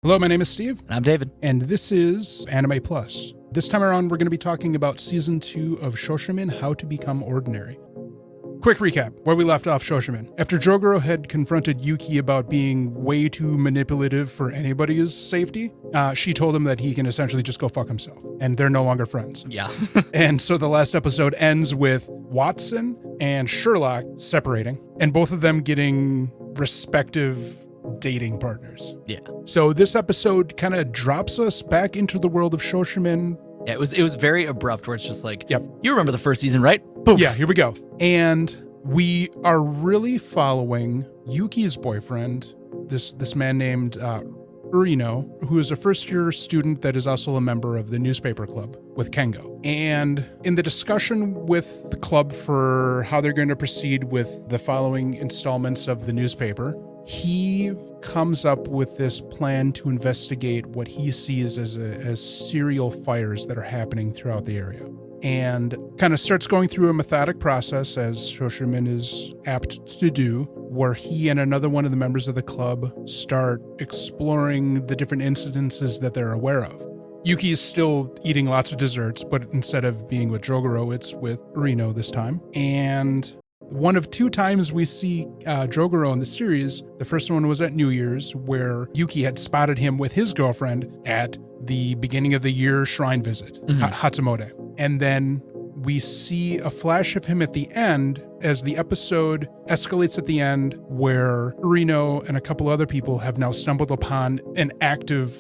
Hello, my name is Steve. And I'm David. And this is Anime Plus. This time around, we're going to be talking about Season 2 of Shoshimin, How to Become Ordinary. Quick recap, where we left off Shoshimin. After Jogoro had confronted Yuki about being way too manipulative for anybody's safety, she told him that he can essentially just go fuck himself. And they're no longer friends. Yeah. And so the last episode ends with Watson and Sherlock separating, and both of them getting respective dating partners. Yeah. So this episode kind of drops us back into the world of Shoshimin. Yeah, it was very abrupt where it's just like, Yep. You remember the first season, right? Poof. Yeah, here we go. And we are really following Yuki's boyfriend, this man named Urino, who is a first-year student that is also a member of the newspaper club with Kengo. And in the discussion with the club for how they're going to proceed with the following installments of the newspaper, he comes up with this plan to investigate what he sees as serial fires that are happening throughout the area. And kind of starts going through a methodic process, as Shoshimin is apt to do, where he and another one of the members of the club start exploring the different incidences that they're aware of. Yuki is still eating lots of desserts, but instead of being with Jogoro, it's with Urino this time. And one of two times we see Jogoro in the series. The first one was at New Year's, where Yuki had spotted him with his girlfriend at the beginning of the year shrine visit, Hatsumode. And then we see a flash of him at the end as the episode escalates at the end, where Urino and a couple other people have now stumbled upon an active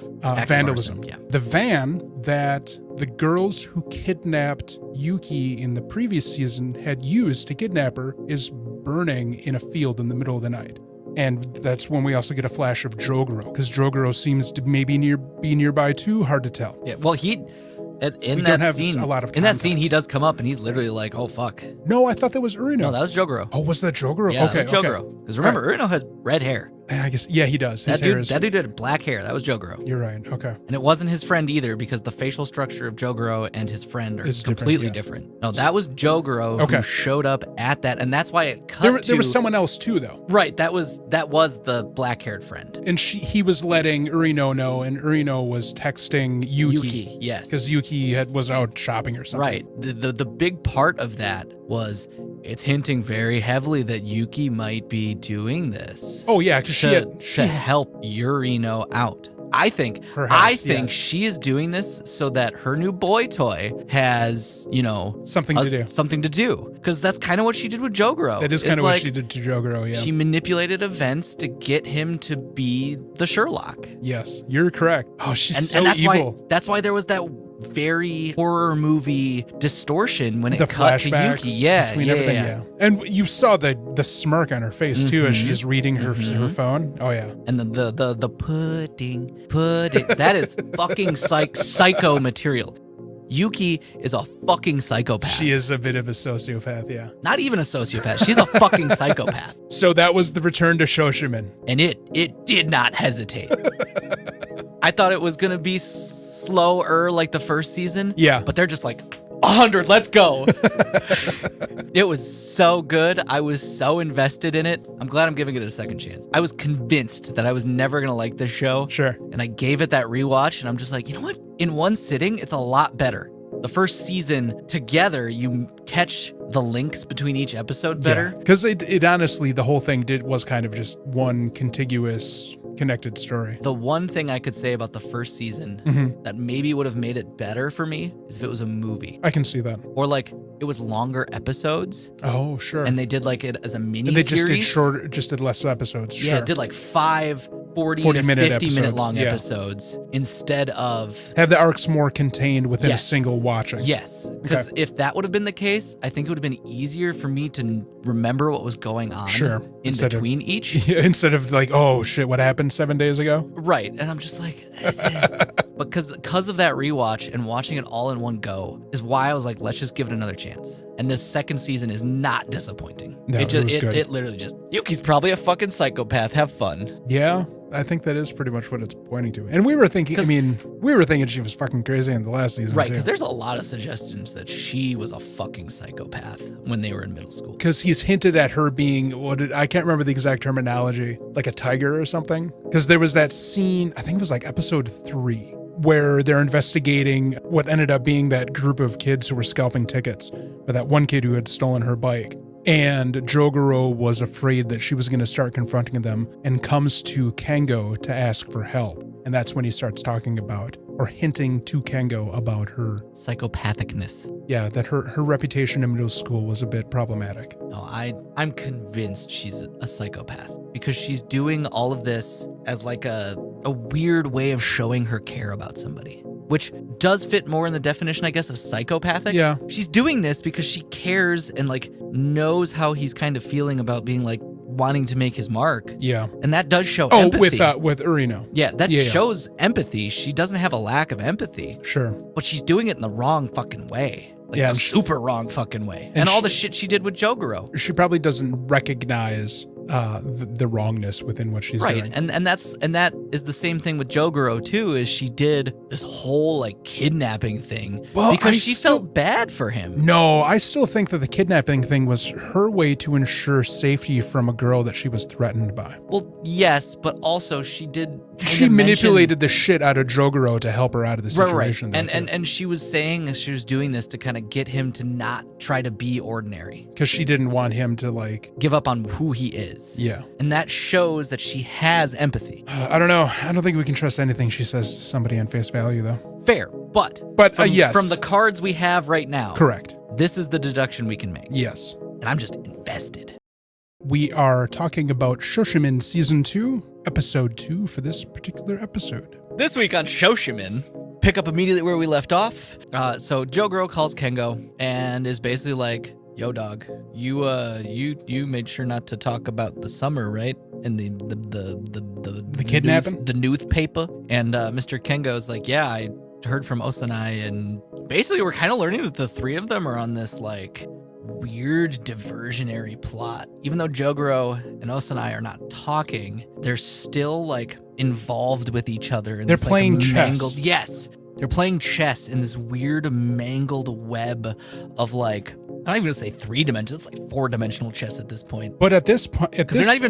vandalism. Arson, yeah. The van that the girls who kidnapped Yuki in the previous season had used to kidnap her is burning in a field in the middle of the night. And that's when we also get a flash of Jogoro, because Jogoro seems to maybe be nearby too. Hard to tell. Yeah, well, in that scene, he does come up and he's literally like, "Oh fuck." No, I thought that was Urino. No, that was Jogoro. Oh, was that Jogoro? Yeah, okay, that was Jogoro. Because remember, Urino has red hair. I guess, yeah, he does. That dude had black hair. That was Jogoro. You're right. Okay. And it wasn't his friend either, because the facial structure of Jogoro and his friend are completely different. No, that was Jogoro who showed up at that, and that's why it cut there was someone else too, though. Right, that was the black-haired friend. And he was letting Urino know, and Urino was texting Yuki. Yes. Because Yuki was out shopping or something. Right. The big part of that was it's hinting very heavily that Yuki might be doing this. Oh yeah, because to help Urino out. I think she is doing this so that her new boy toy has, something to do. Because that's kind of what she did with Jogoro. That is kind of what she did to Jogoro, yeah. She manipulated events to get him to be the Sherlock. Yes, you're correct. Oh, she's so that's evil. That's why there was that very horror movie distortion when it the cut to Yuki. Yeah, between everything, yeah. And you saw the smirk on her face too as she's reading her phone. Oh yeah. And the pudding. That is fucking psycho material. Yuki is a fucking psychopath. She is a bit of a sociopath, yeah. Not even a sociopath. She's a fucking psychopath. So that was the return to Shoshimin. And it did not hesitate. I thought it was gonna be slower like the first season. Yeah. But they're just like, 100, let's go. It was so good. I was so invested in it. I'm glad I'm giving it a second chance. I was convinced that I was never going to like this show. Sure. And I gave it that rewatch, and I'm just like, you know what? In one sitting, it's a lot better. The first season together, you catch the links between each episode better. Because it honestly, the whole thing was kind of just one contiguous connected story. The one thing I could say about the first season that maybe would have made it better for me is if it was a movie. I can see that. Or like it was longer episodes. Oh, sure. And they did like it as a mini and they series. just did less episodes. Yeah, sure. it did like 5 40 to 50 minute long episodes instead of have the arcs more contained within a single watching. Yes, because if that would have been the case, I think it would have been easier for me to remember what was going on in between each. Yeah, instead of like, oh shit, what happened 7 days ago? Right, and I'm just like, but because of that rewatch and watching it all in one go is why I was like, let's just give it another chance. And this second season is not disappointing. No, it was good. It literally just, Yuki's probably a fucking psychopath. Have fun. Yeah. I think that is pretty much what it's pointing to. And we were thinking, we were thinking she was fucking crazy in the last season, right? too. Because there's a lot of suggestions that she was a fucking psychopath when they were in middle school. Because he's hinted at her being, I can't remember the exact terminology, like a tiger or something. Because there was that scene, I think it was like episode 3, where they're investigating what ended up being that group of kids who were scalping tickets, or that one kid who had stolen her bike. And Jogoro was afraid that she was going to start confronting them and comes to Kengo to ask for help. And that's when he starts talking about, or hinting to Kengo about her psychopathicness. Yeah, that her reputation in middle school was a bit problematic. No, I'm convinced she's a psychopath because she's doing all of this as like a weird way of showing her care about somebody, which does fit more in the definition, I guess, of psychopathic. Yeah. She's doing this because she cares and like knows how he's kind of feeling about being like wanting to make his mark. Yeah. And that does show empathy. With Urino. Yeah, that shows empathy. She doesn't have a lack of empathy. Sure. But she's doing it in the wrong fucking way. Like the super wrong fucking way. And all the shit she did with Jogoro. She probably doesn't recognize the wrongness within what she's doing. Right. And that is the same thing with Jogoro too, is she did this whole like kidnapping thing because she felt bad for him. No, I still think that the kidnapping thing was her way to ensure safety from a girl that she was threatened by. Well, yes, but also she manipulated the shit out of Jogoro to help her out of the situation. Right. And she was saying she was doing this to kind of get him to not try to be ordinary. Because she didn't want him to like give up on who he is. Yeah. And that shows that she has empathy. I don't know. I don't think we can trust anything she says to somebody on face value, though. Fair. But yes. From the cards we have right now. Correct. This is the deduction we can make. Yes. And I'm just invested. We are talking about Shoshimin Season 2, Episode 2 for this particular episode. This week on Shoshimin, pick up immediately where we left off. So Jogoro calls Kengo and is basically like, yo, dog, you made sure not to talk about the summer, right? And the kidnapping? The newspaper. And Mr. Kengo's like, yeah, I heard from Osanai, and basically we're kind of learning that the three of them are on this like weird diversionary plot. Even though Jogoro and Osanai are not talking, they're still like involved with each other. And they're playing chess. Yes. They're playing chess in this weird mangled web of like, I'm not even gonna say 3 dimensions. It's like 4-dimensional chess at this point. But at this point,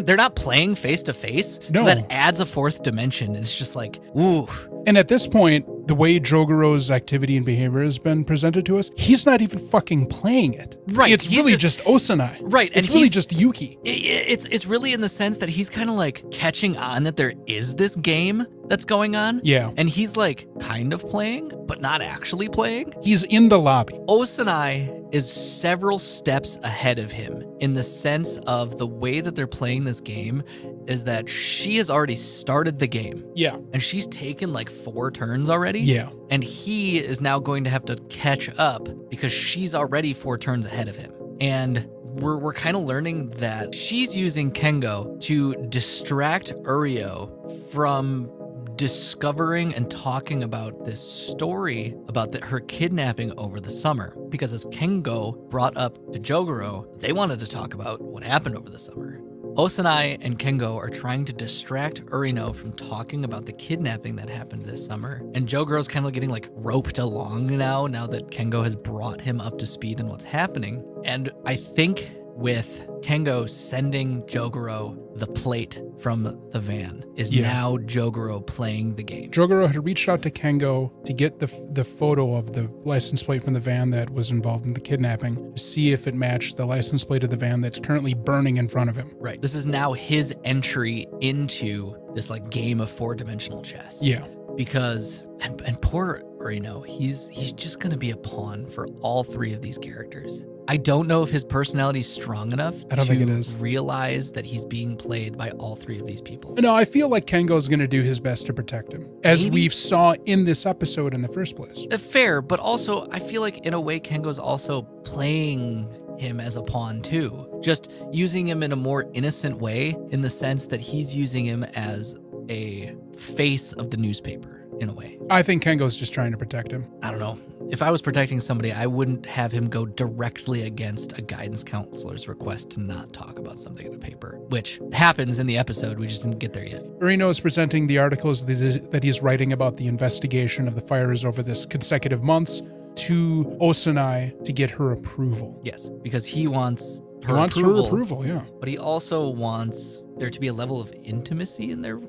they're not playing face to face. No, so that adds a 4th dimension, and it's just like, ooh. And at this point, the way Jogoro's activity and behavior has been presented to us, he's not even fucking playing it. Right. It's really just Osanai. Right. It's really just Yuki. It's really in the sense that he's kind of like catching on that there is this game that's going on. Yeah. And he's like kind of playing, but not actually playing. He's in the lobby. Osanai is several steps ahead of him in the sense of the way that they're playing this game is that she has already started the game. Yeah. And she's taken like 4 turns already. Yeah. And he is now going to have to catch up because she's already 4 turns ahead of him. And we're kind of learning that she's using Kengo to distract Urio from discovering and talking about this story about her kidnapping over the summer. Because as Kengo brought up to Jogoro, they wanted to talk about what happened over the summer. Osanai and Kengo are trying to distract Urino from talking about the kidnapping that happened this summer. And Jogoro's kind of getting like roped along now that Kengo has brought him up to speed on what's happening. And I think with Kengo sending Jogoro the plate from the van is now Jogoro playing the game. Jogoro had reached out to Kengo to get the photo of the license plate from the van that was involved in the kidnapping to see if it matched the license plate of the van that's currently burning in front of him. Right. This is now his entry into this like game of 4-dimensional chess. Yeah. Because and poor Urino, he's just gonna be a pawn for all 3 of these characters. I don't know if his personality is strong enough to realize that he's being played by all 3 of these people. No, I feel like Kengo's going to do his best to protect him, as we saw in this episode in the first place. Fair, but also I feel like in a way Kengo's also playing him as a pawn too. Just using him in a more innocent way in the sense that he's using him as a face of the newspaper. In a way. I think Kengo's just trying to protect him. I don't know. if I was protecting somebody, I wouldn't have him go directly against a guidance counselor's request to not talk about something in a paper, which happens in the episode. We just didn't get there yet. Urino is presenting the articles that he's writing about the investigation of the fires over this consecutive months to Osanai to get her approval. Yes, because he wants her Her approval, approval, yeah. but he also wants there to be a level of intimacy in their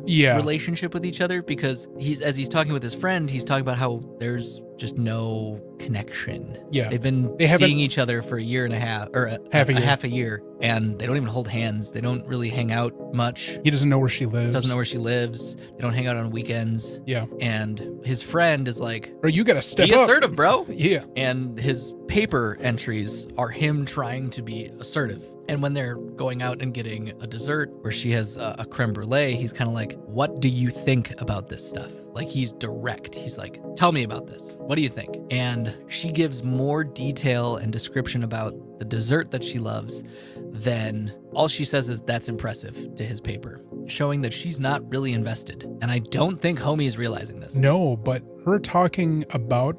Yeah. relationship with each other, because as he's talking with his friend, he's talking about how there's just no connection. Yeah. They've been seeing each other for a year and a half, or half a year, and they don't even hold hands. They don't really hang out much. He doesn't know where she lives. They don't hang out on weekends. Yeah. And his friend is like, Bro, you gotta step be up. assertive, bro. Yeah. And his paper entries are him trying to be assertive. And when they're going out and getting a dessert where she has a creme brulee, he's kind of like, what do you think about this stuff? Like, he's direct. He's like, tell me about this. What do you think? And she gives more detail and description about the dessert that she loves than all she says is that's impressive to his paper, showing that she's not really invested. And I don't think Homie is realizing this. No, but her talking about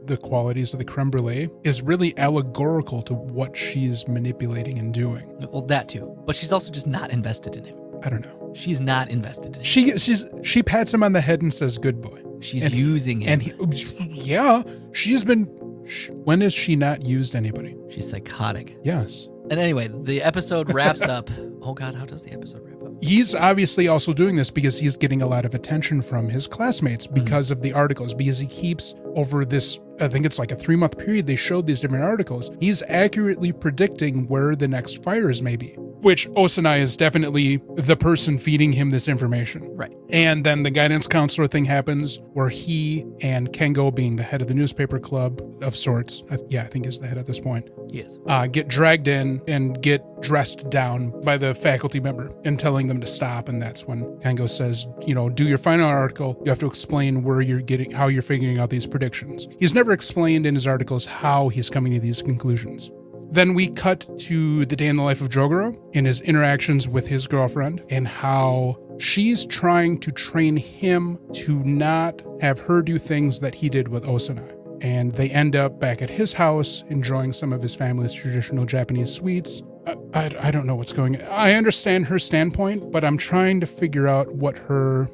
the qualities of the creme brulee is really allegorical to what she's manipulating and doing. Well, that too. But she's also just not invested in him. I don't know. She's not invested in him. She pats him on the head and says, "Good boy." She's using him. And she's been. When has she not used anybody? She's psychotic. Yes. And anyway, the episode wraps up. Oh God, how does the episode wrap up? He's obviously also doing this because he's getting a lot of attention from his classmates because of the articles, because he keeps over this, I think it's like a 3-month period, they showed these different articles. He's accurately predicting where the next fires may be, which Osanai is definitely the person feeding him this information. Right. And then the guidance counselor thing happens where he and Kengo, being the head of the newspaper club of sorts, I think he's the head at this point, Yes. get dragged in and get dressed down by the faculty member and telling them to stop. And that's when Kengo says, do your final article. You have to explain how you're figuring out these predictions. He's never explained in his articles how he's coming to these conclusions. Then we cut to the day in the life of Jogoro and his interactions with his girlfriend and how she's trying to train him to not have her do things that he did with Osanai. And they end up back at his house enjoying some of his family's traditional Japanese sweets. I don't know what's going on. I understand her standpoint, but I'm trying to figure out what her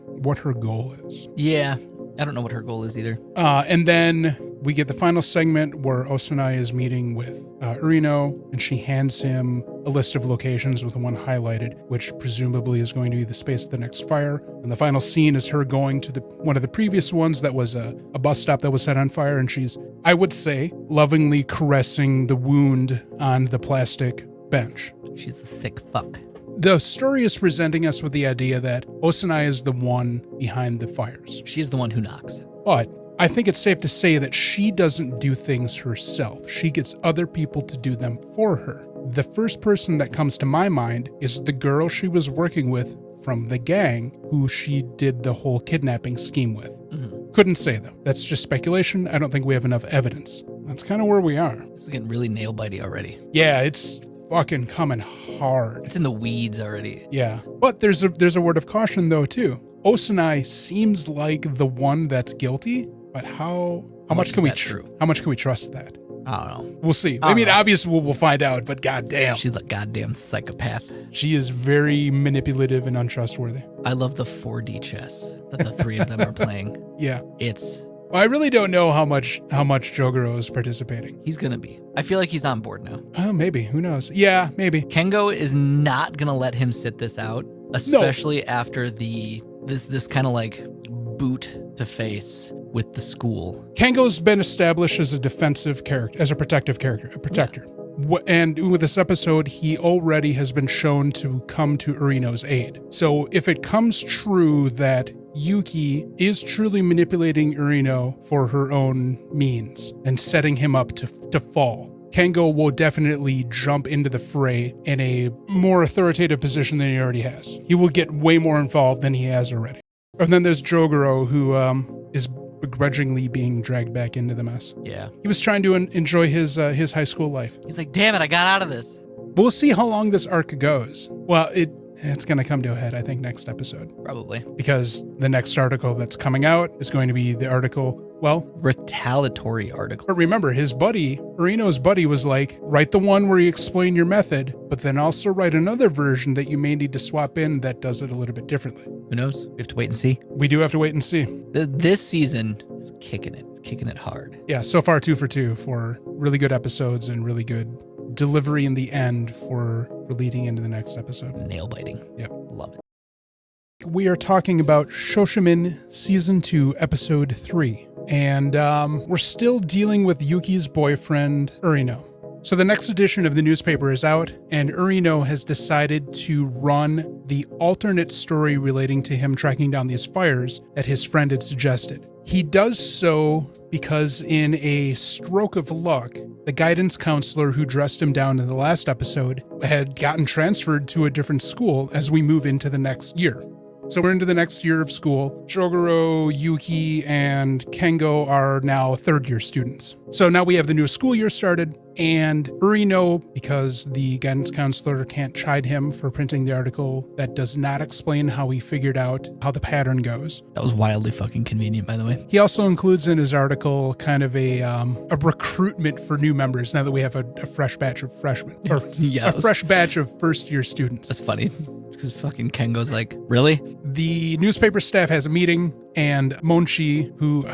goal is. Yeah, I don't know what her goal is either. And then we get the final segment where Osanai is meeting with Urino, and she hands him a list of locations with one highlighted, which presumably is going to be the space of the next fire. And the final scene is her going to one of the previous ones that was a bus stop that was set on fire, and she's, I would say, lovingly caressing the wound on the plastic bench. She's a sick fuck. The story is presenting us with the idea that Osanai is the one behind the fires. She's the one who knocks. But I think it's safe to say that she doesn't do things herself. She gets other people to do them for her. The first person that comes to my mind is the girl she was working with from the gang, who she did the whole kidnapping scheme with. Mm-hmm. Couldn't say though. That's just speculation. I don't think we have enough evidence. That's kind of where we are. This is getting really nail-bitey already. Yeah, it's fucking coming hard. It's in the weeds already. Yeah. But there's a word of caution though too. Osanai seems like the one that's guilty, but how much can we trust that? I don't know. We'll see. I mean, obviously we'll find out, but goddamn. She's a goddamn psychopath. She is very manipulative and untrustworthy. I love the 4D chess that the three of them are playing. Yeah. I really don't know how much Jogoro is participating. He's going to be. I feel like he's on board now. Oh, maybe. Who knows? Yeah, maybe. Kengo is not going to let him sit this out, especially after this kind of like boot to face with the school. Kengo's been established as a defensive character, as a protective character, a protector. Yeah. And with this episode, he already has been shown to come to Urino's aid. So if it comes true that Yuki is truly manipulating Urino for her own means and setting him up to fall, Kengo will definitely jump into the fray in a more authoritative position than he already has. He will get way more involved than he has already. And then there's Jogoro, who is begrudgingly being dragged back into the mess. Yeah. He was trying to enjoy his high school life. He's like, damn it, I got out of this. We'll see how long this arc goes. Well, it's going to come to a head, I think, next episode. Probably. Because the next article that's coming out is going to be the article Well, retaliatory article. but remember, his buddy, Urino's buddy, was like, write the one where you explain your method, but then also write another version that you may need to swap in that does it a little bit differently. Who knows? We have to wait and see. We do have to wait and see. This season is kicking it. It's kicking it hard. Yeah, so far 2 for 2 for really good episodes and really good delivery in the end for leading into the next episode. Nail biting. Yep. Love it. We are talking about Shoshimin Season 2, Episode 3. And we're still dealing with Yuki's boyfriend, Urino. So the next edition of the newspaper is out, and Urino has decided to run the alternate story relating to him tracking down these fires that his friend had suggested. He does so because in a stroke of luck, the guidance counselor who dressed him down in the last episode had gotten transferred to a different school as we move into the next year. So we're into the next year of school. Jogoro, Yuki, and Kengo are now third-year students. So now we have the new school year started, and Urino, because the guidance counselor can't chide him for printing the article that does not explain how he figured out how the pattern goes. That was wildly fucking convenient, by the way. He also includes in his article kind of a recruitment for new members now that we have a fresh batch of freshmen, or Yeah, a fresh batch of first-year students. That's funny. Because fucking Kengo's like, really? The newspaper staff has a meeting, and Monchi, who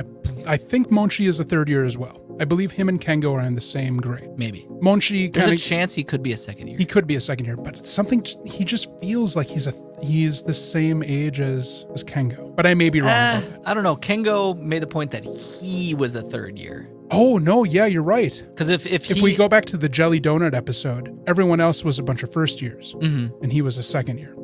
I think Monchi is a third year as well. I believe him and Kengo are in the same grade. Maybe. Monchi There's kind a of, chance he could be a second year. he could be a second year, but it's something, he just feels like he's the same age as Kengo. But I may be wrong about that. I don't know. Kengo made the point that he was a third year. Oh, no, yeah, you're right. Because if we go back to the Jelly Donut episode, everyone else was a bunch of first years, and he was a second year.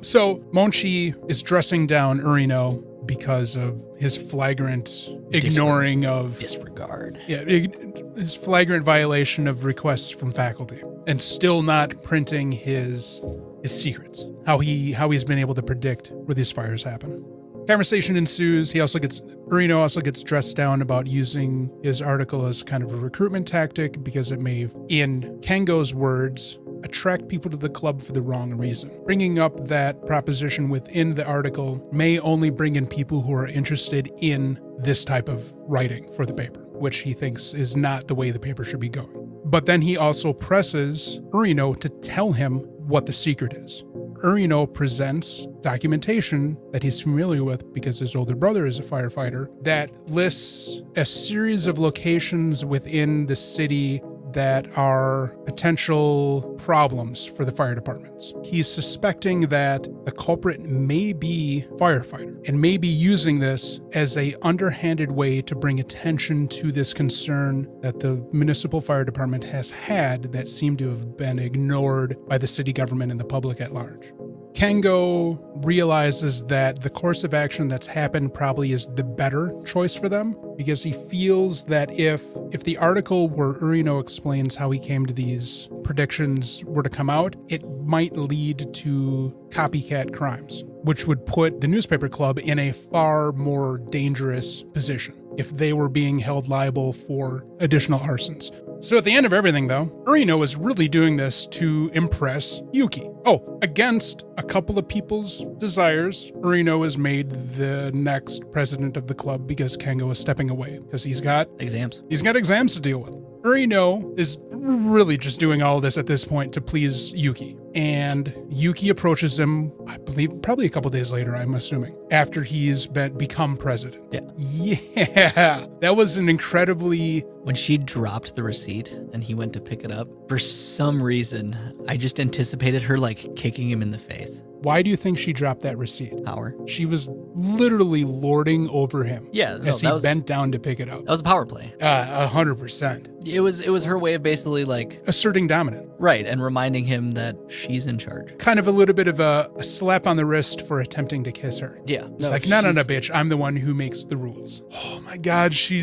So Monchi is dressing down Urino because of his flagrant ignoring of disregard. Yeah, his flagrant violation of requests from faculty, and still not printing his secrets. How he's been able to predict where these fires happen. Conversation ensues. Urino also gets dressed down about using his article as kind of a recruitment tactic because it may, in Kengo's words, attract people to the club for the wrong reason. Bringing up that proposition within the article may only bring in people who are interested in this type of writing for the paper, which he thinks is not the way the paper should be going. But then he also presses Urino to tell him what the secret is. Urino presents documentation that he's familiar with because his older brother is a firefighter that lists a series of locations within the city that are potential problems for the fire departments. He's suspecting that the culprit may be a firefighter and may be using this as a underhanded way to bring attention to this concern that the municipal fire department has had that seemed to have been ignored by the city government and the public at large. Kengo realizes that the course of action that's happened probably is the better choice for them because he feels that if the article where Urino explains how he came to these predictions were to come out, it might lead to copycat crimes, which would put the newspaper club in a far more dangerous position if they were being held liable for additional arsons. So at the end of everything, though, Urino is really doing this to impress Yuki. Oh, against a couple of people's desires, Urino is made the next president of the club because Kengo is stepping away because he's got exams. He's got exams to deal with. Urino is really just doing all of this at this point to please Yuki. And Yuki approaches him, I believe, probably a couple days later, I'm assuming, after he's become president. Yeah. That was an incredibly... When she dropped the receipt and he went to pick it up, for some reason, I just anticipated her like kicking him in the face. Why do you think she dropped that receipt? Power. She was literally lording over him. Yeah, no, as he bent down to pick it up. That was a power play. 100%. It was her way of basically like asserting dominance. Right, and reminding him that she's in charge. Kind of a little bit of a slap on the wrist for attempting to kiss her. Yeah. It's like, no, bitch. I'm the one who makes the rules. Oh my God, she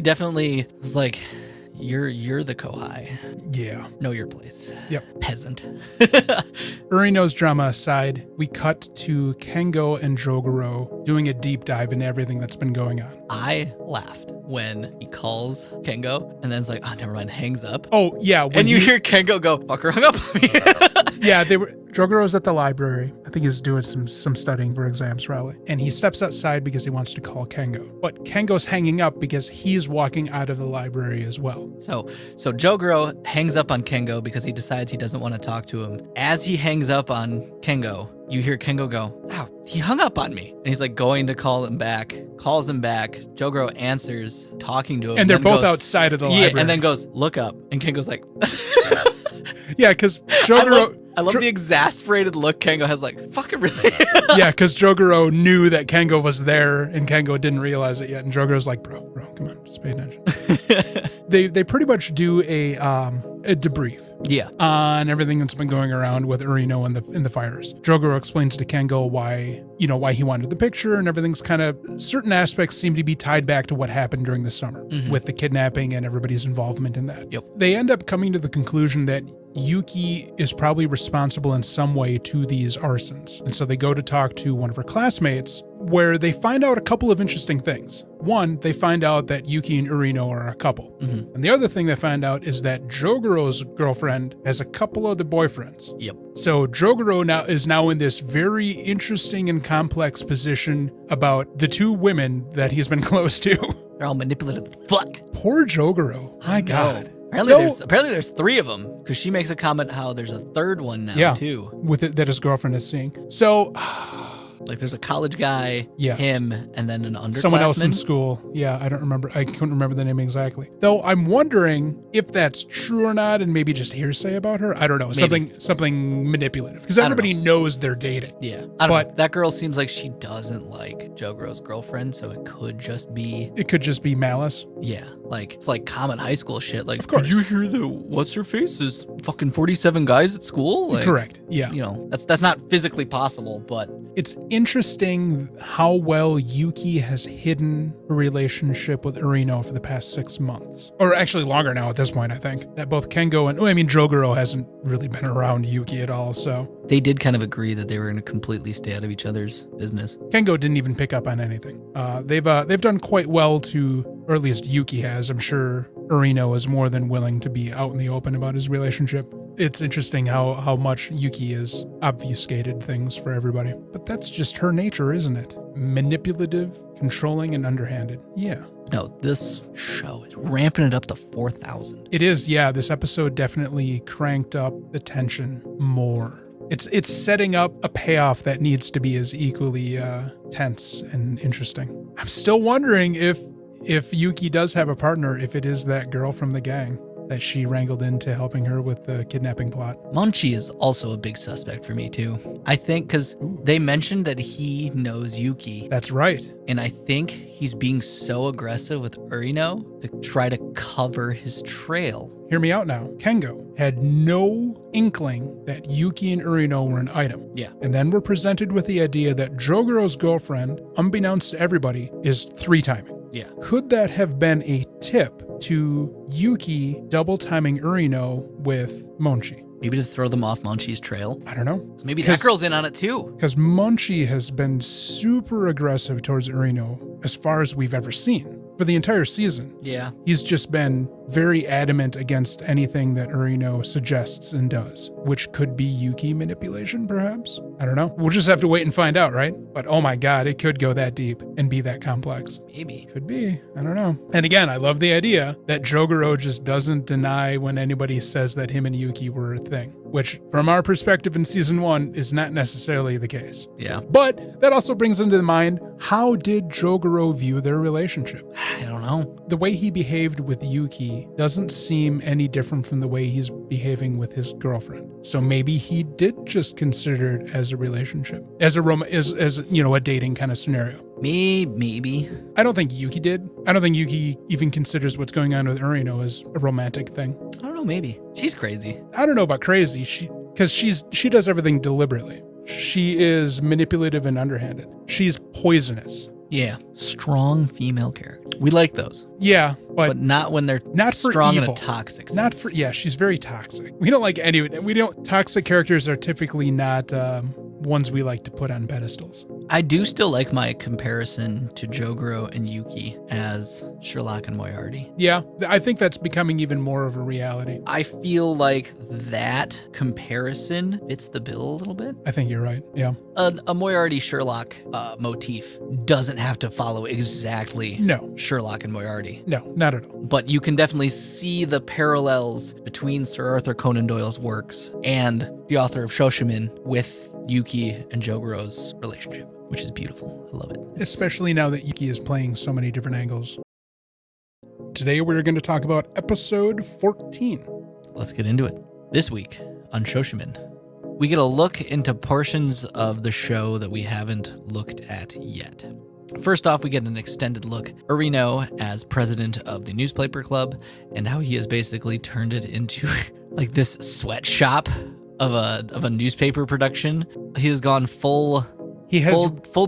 definitely was like, You're the Kohai. Yeah. Know your place. Yep. Peasant. Urino's drama aside, we cut to Kengo and Jogoro doing a deep dive into everything that's been going on. I laughed when he calls Kengo and then it's like, oh, never mind, hangs up. Oh, yeah. And you hear Kengo go, fucker hung up on me. Yeah, Jogaro's at the library. I think he's doing some studying for exams probably. And he steps outside because he wants to call Kengo. But Kengo's hanging up because he's walking out of the library as well. So Jogoro hangs up on Kengo because he decides he doesn't want to talk to him. As he hangs up on Kengo, you hear Kengo go, "Wow, he hung up on me." And he's like going to call him back, calls him back. Jogoro answers, talking to him. And they're both outside of the library. Yeah, and then goes, "Look up." And Kengo's like... Yeah, because Jogoro... I love the exasperated look Kengo has, like, fucking really? Yeah, because Jogoro knew that Kengo was there, and Kengo didn't realize it yet. And Jogoro's like, bro, come on, just pay attention. They pretty much do a debrief. Yeah. On everything that's been going around with Urino and the fires. Jogoro explains to Kengo why he wanted the picture, and everything's kind of, certain aspects seem to be tied back to what happened during the summer with the kidnapping and everybody's involvement in that. Yep. They end up coming to the conclusion that Yuki is probably responsible in some way to these arsons. And so they go to talk to one of her classmates, where they find out a couple of interesting things. One, they find out that Yuki and Urino are a couple. And the other thing they find out is that Jogoro's girlfriend has a couple other boyfriends. Yep. So Jogoro is now in this very interesting and complex position about the two women that he's been close to. They're all manipulative. Fuck. Poor Jogoro. My God. Apparently there's three of them, because she makes a comment how there's a third one now too. With it that his girlfriend is seeing. So like there's a college guy, him, and then an underclassman. Someone else in school. Yeah, I couldn't remember the name exactly. Though I'm wondering if that's true or not, and maybe just hearsay about her. I don't know. Maybe. Something manipulative. Because everybody knows they're dating. Yeah. I don't know. That girl seems like she doesn't like Jogoro's girlfriend, so it could just be... It could just be malice. Yeah. Like, it's like common high school shit. Like, of course. Did you hear the what's-her-face? There's fucking 47 guys at school? Like, correct. Yeah. You know, that's not physically possible, but... It's interesting how well Yuki has hidden her relationship with Urino for the past 6 months. Or actually longer now at this point, I think. That both Kengo and... Jogoro hasn't really been around Yuki at all, so... They did kind of agree that they were going to completely stay out of each other's business. Kengo didn't even pick up on anything. They've done quite well to... Or at least Yuki has. I'm sure Urino is more than willing to be out in the open about his relationship. It's interesting how much Yuki has obfuscated things for everybody. But that's just her nature, isn't it? Manipulative, controlling, and underhanded. Yeah. No, this show is ramping it up to 4,000. It is, yeah. This episode definitely cranked up the tension more. It's setting up a payoff that needs to be as equally tense and interesting. I'm still wondering if Yuki does have a partner, if it is that girl from the gang that she wrangled into helping her with the kidnapping plot. Monchi is also a big suspect for me, too. I think because they mentioned that he knows Yuki. That's right. And I think he's being so aggressive with Urino to try to cover his trail. Hear me out now. Kengo had no inkling that Yuki and Urino were an item. Yeah. And then we're presented with the idea that Jogoro's girlfriend, unbeknownst to everybody, is 3-timing. Yeah. Could that have been a tip to Yuki double-timing Urino with Monchi? Maybe to throw them off Monchi's trail? I don't know. So maybe that girl's in on it too. Because Monchi has been super aggressive towards Urino as far as we've ever seen. For the entire season. Yeah. He's just been very adamant against anything that Urino suggests and does, which could be Yuki manipulation, perhaps? I don't know. We'll just have to wait and find out, right? But oh my God, it could go that deep and be that complex. Maybe. Could be. I don't know. And again, I love the idea that Jogoro just doesn't deny when anybody says that him and Yuki were a thing, which from our perspective in season 1 is not necessarily the case. Yeah. But that also brings into mind, how did Jogoro view their relationship? I don't know. The way he behaved with Yuki doesn't seem any different from the way he's behaving with his girlfriend. So maybe he did just consider it as a relationship, as a dating kind of scenario. Maybe. I don't think Yuki did. I don't think Yuki even considers what's going on with Urino as a romantic thing. I don't know, maybe. She's crazy. I don't know about crazy. She does everything deliberately. She is manipulative and underhanded. She's poisonous. Yeah. Strong female character. We like those. Yeah, but not when they're not for strong evil. in a toxic sense. She's very toxic. We don't like any of it. Toxic characters are typically not ones we like to put on pedestals. I do still like my comparison to Jogoro and Yuki as Sherlock and Moriarty. Yeah, I think that's becoming even more of a reality. I feel like that comparison fits the bill a little bit. I think you're right, yeah. A Moriarty Sherlock motif doesn't have to follow exactly Sherlock and Moriarty. No, not at all. But you can definitely see the parallels between Sir Arthur Conan Doyle's works and the author of Shoshimin with Yuki and Jogoro's relationship, which is beautiful. I love it. Especially now that Yuki is playing so many different angles. Today we're going to talk about episode 14. Let's get into it. This week on Shoshimin, we get a look into portions of the show that we haven't looked at yet. First off, we get an extended look at Urino as president of the newspaper club and how he has basically turned it into like this sweatshop of a newspaper production. He has gone full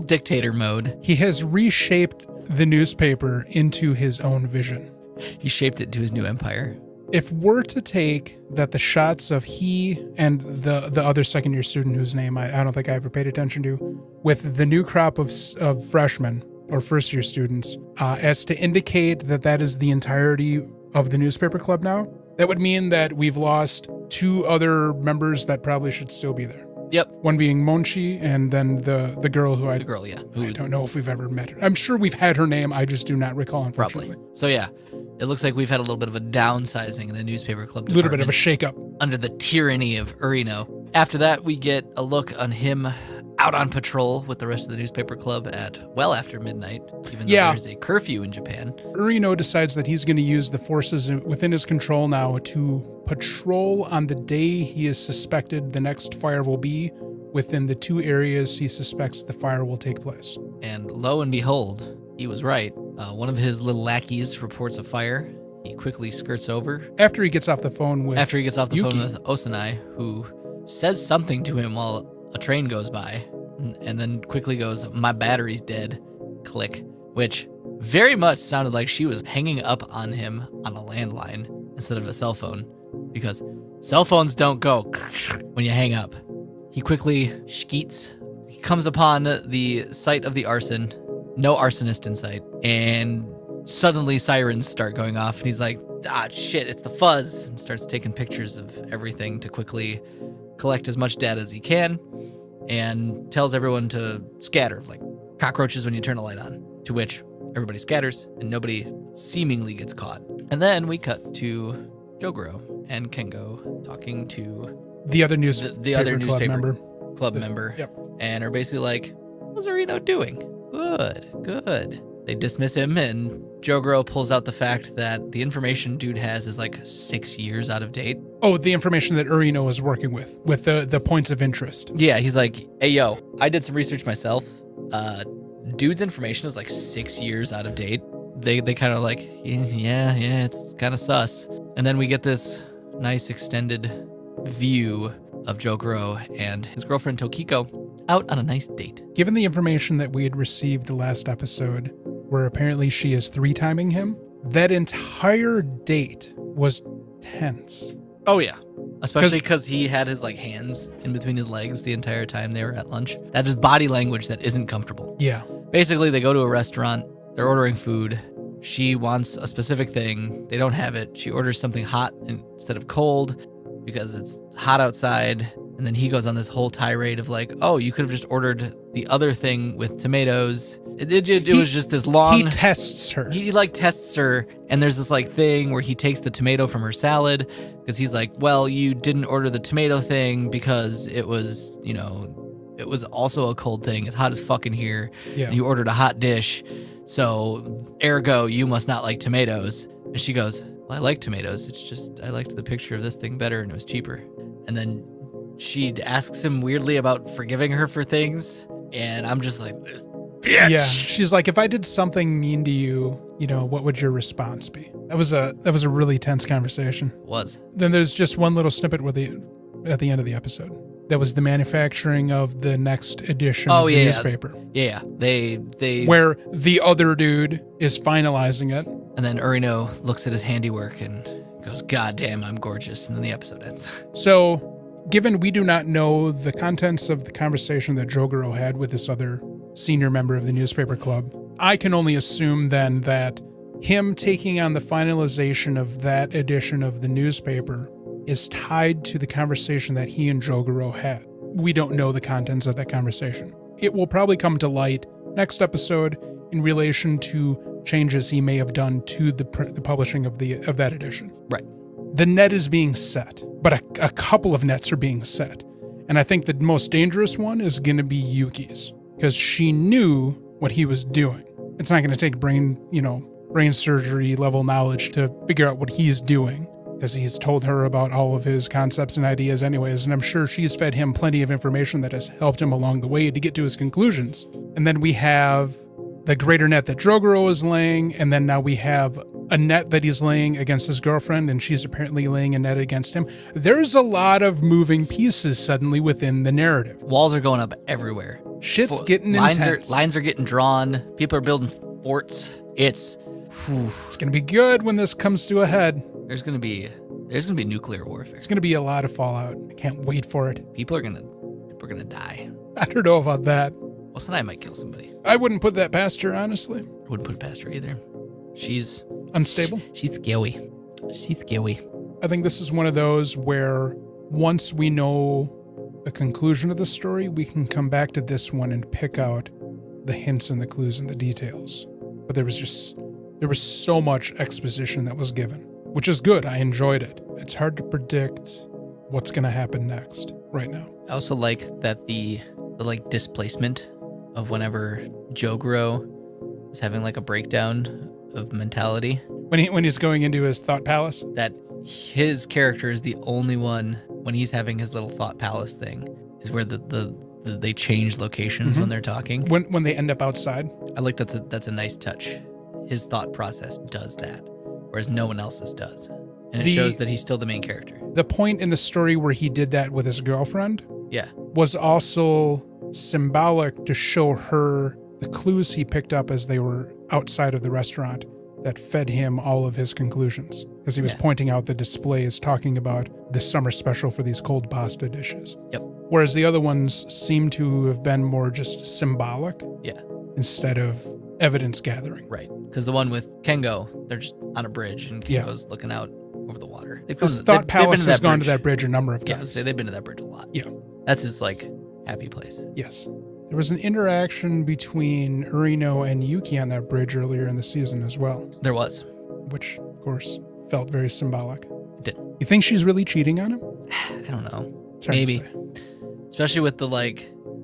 dictator mode. He has reshaped the newspaper into his own vision. He shaped it to his new empire. If we're to take that the shots of he and the other second-year student whose name I don't think I ever paid attention to, with the new crop of freshmen or first-year students, as to indicate that is the entirety of the newspaper club now, that would mean that we've lost two other members that probably should still be there. Yep. One being Monchi, and then the girl who I don't know if we've ever met her. I'm sure we've had her name. I just do not recall, unfortunately. Probably. So yeah, it looks like we've had a little bit of a downsizing in the newspaper club department. A little bit of a shakeup. Under the tyranny of Urino. After that, we get a look on him out on patrol with the rest of the newspaper club at well after midnight, even though there's a curfew in Japan. Urino decides that he's going to use the forces within his control now to patrol on the day he is suspected the next fire will be within the two areas he suspects the fire will take place. And lo and behold, he was right. One of his little lackeys reports a fire. He quickly skirts over. After he gets off the phone with Yuki. Phone with Osanai, who says something to him while a train goes by, and then quickly goes, "My battery's dead." Click. Which very much sounded like she was hanging up on him on a landline instead of a cell phone, because cell phones don't go when you hang up. He quickly skeets. He comes upon the site of the arson. No arsonist in sight. And suddenly sirens start going off. And he's like, shit, it's the fuzz. And starts taking pictures of everything to quickly collect as much data as he can. And tells everyone to scatter, like cockroaches when you turn a light on. To which everybody scatters and nobody seemingly gets caught. And then we cut to Jogoro and Kengo talking to the other newspaper club member. Yep. And are basically like, "What's Urino doing? Good. They dismiss him, and Jogoro pulls out the fact that the information dude has is like 6 years out of date. Oh, the information that Urino is working with the points of interest. Yeah, he's like, "Hey, yo, I did some research myself. Dude's information is like 6 years out of date." They kind of like, yeah, it's kind of sus. And then we get this nice extended view of Jogoro and his girlfriend Tokiko out on a nice date. Given the information that we had received last episode, where apparently she is 3-timing him, that entire date was tense. Oh yeah, especially because he had his like hands in between his legs the entire time they were at lunch. That is body language that isn't comfortable. Yeah. Basically, they go to a restaurant, they're ordering food. She wants a specific thing. They don't have it. She orders something hot instead of cold because it's hot outside. And then he goes on this whole tirade of like, "Oh, you could have just ordered the other thing with tomatoes." It was just this long... He tests her. He like tests her, and there's this like thing where he takes the tomato from her salad because he's like, "Well, you didn't order the tomato thing because it was, it was also a cold thing. It's hot as fuck in here. Yeah. You ordered a hot dish. So, ergo, you must not like tomatoes." And she goes, "Well, I like tomatoes. It's just I liked the picture of this thing better and it was cheaper." And then she asks him weirdly about forgiving her for things. And I'm just like, bitch. Yeah. She's like, "If I did something mean to you, what would your response be?" That was a really tense conversation. It was. Then there's just one little snippet at the end of the episode. That was the manufacturing of the next edition of the newspaper. Yeah. They where the other dude is finalizing it. And then Urino looks at his handiwork and goes, "God damn, I'm gorgeous." And then the episode ends. So, given we do not know the contents of the conversation that Jogoro had with this other senior member of the newspaper club. I can only assume then that him taking on the finalization of that edition of the newspaper is tied to the conversation that he and Jogoro had. We don't know the contents of that conversation. It will probably come to light next episode in relation to changes he may have done to the publishing of that edition. Right. The net is being set, but a couple of nets are being set. And I think the most dangerous one is going to be Yuki's, because she knew what he was doing. It's not going to take brain surgery level knowledge to figure out what he's doing, because he's told her about all of his concepts and ideas anyways, and I'm sure she's fed him plenty of information that has helped him along the way to get to his conclusions. And then we have the greater net that Jogoro is laying, and then now we have a net that he's laying against his girlfriend, and she's apparently laying a net against him. There's a lot of moving pieces suddenly within the narrative. Walls are going up everywhere. Shit's getting intense. Lines are getting drawn. People are building forts. It's going to be good when this comes to a head. There's going to be nuclear warfare. It's going to be a lot of fallout. I can't wait for it. People are going to die. I don't know about that. Well, tonight might kill somebody. I wouldn't put that past her, honestly. I wouldn't put it past her either. She's unstable. She's scary. I think this is one of those where once we know the conclusion of the story, we can come back to this one and pick out the hints and the clues and the details. But there was so much exposition that was given, which is good. I enjoyed it. It's hard to predict what's going to happen next right now. I also like that the displacement of whenever Jogoro is having like a breakdown of mentality. When he's going into his thought palace? That his character is the only one, when he's having his little thought palace thing, is where they change locations when they're talking. When they end up outside? I like that's a nice touch. His thought process does that, whereas no one else's does. And it shows that he's still the main character. The point in the story where he did that with his girlfriend was also symbolic to show her the clues he picked up as they were outside of the restaurant that fed him all of his conclusions. Because he was pointing out the displays talking about the summer special for these cold pasta dishes. Yep. Whereas the other ones seem to have been more just symbolic. Yeah. Instead of evidence gathering. Right. Because the one with Kengo, they're just on a bridge and Kengo's looking out over the water. Because Thought Palace has gone to that bridge a number of times. Yeah, they've been to that bridge a lot. Yeah. That's his happy place. Yes. There was an interaction between Urino and Yuki on that bridge earlier in the season as well. There was. Which, of course, felt very symbolic. It did. You think she's really cheating on him? I don't know. Maybe. Especially with the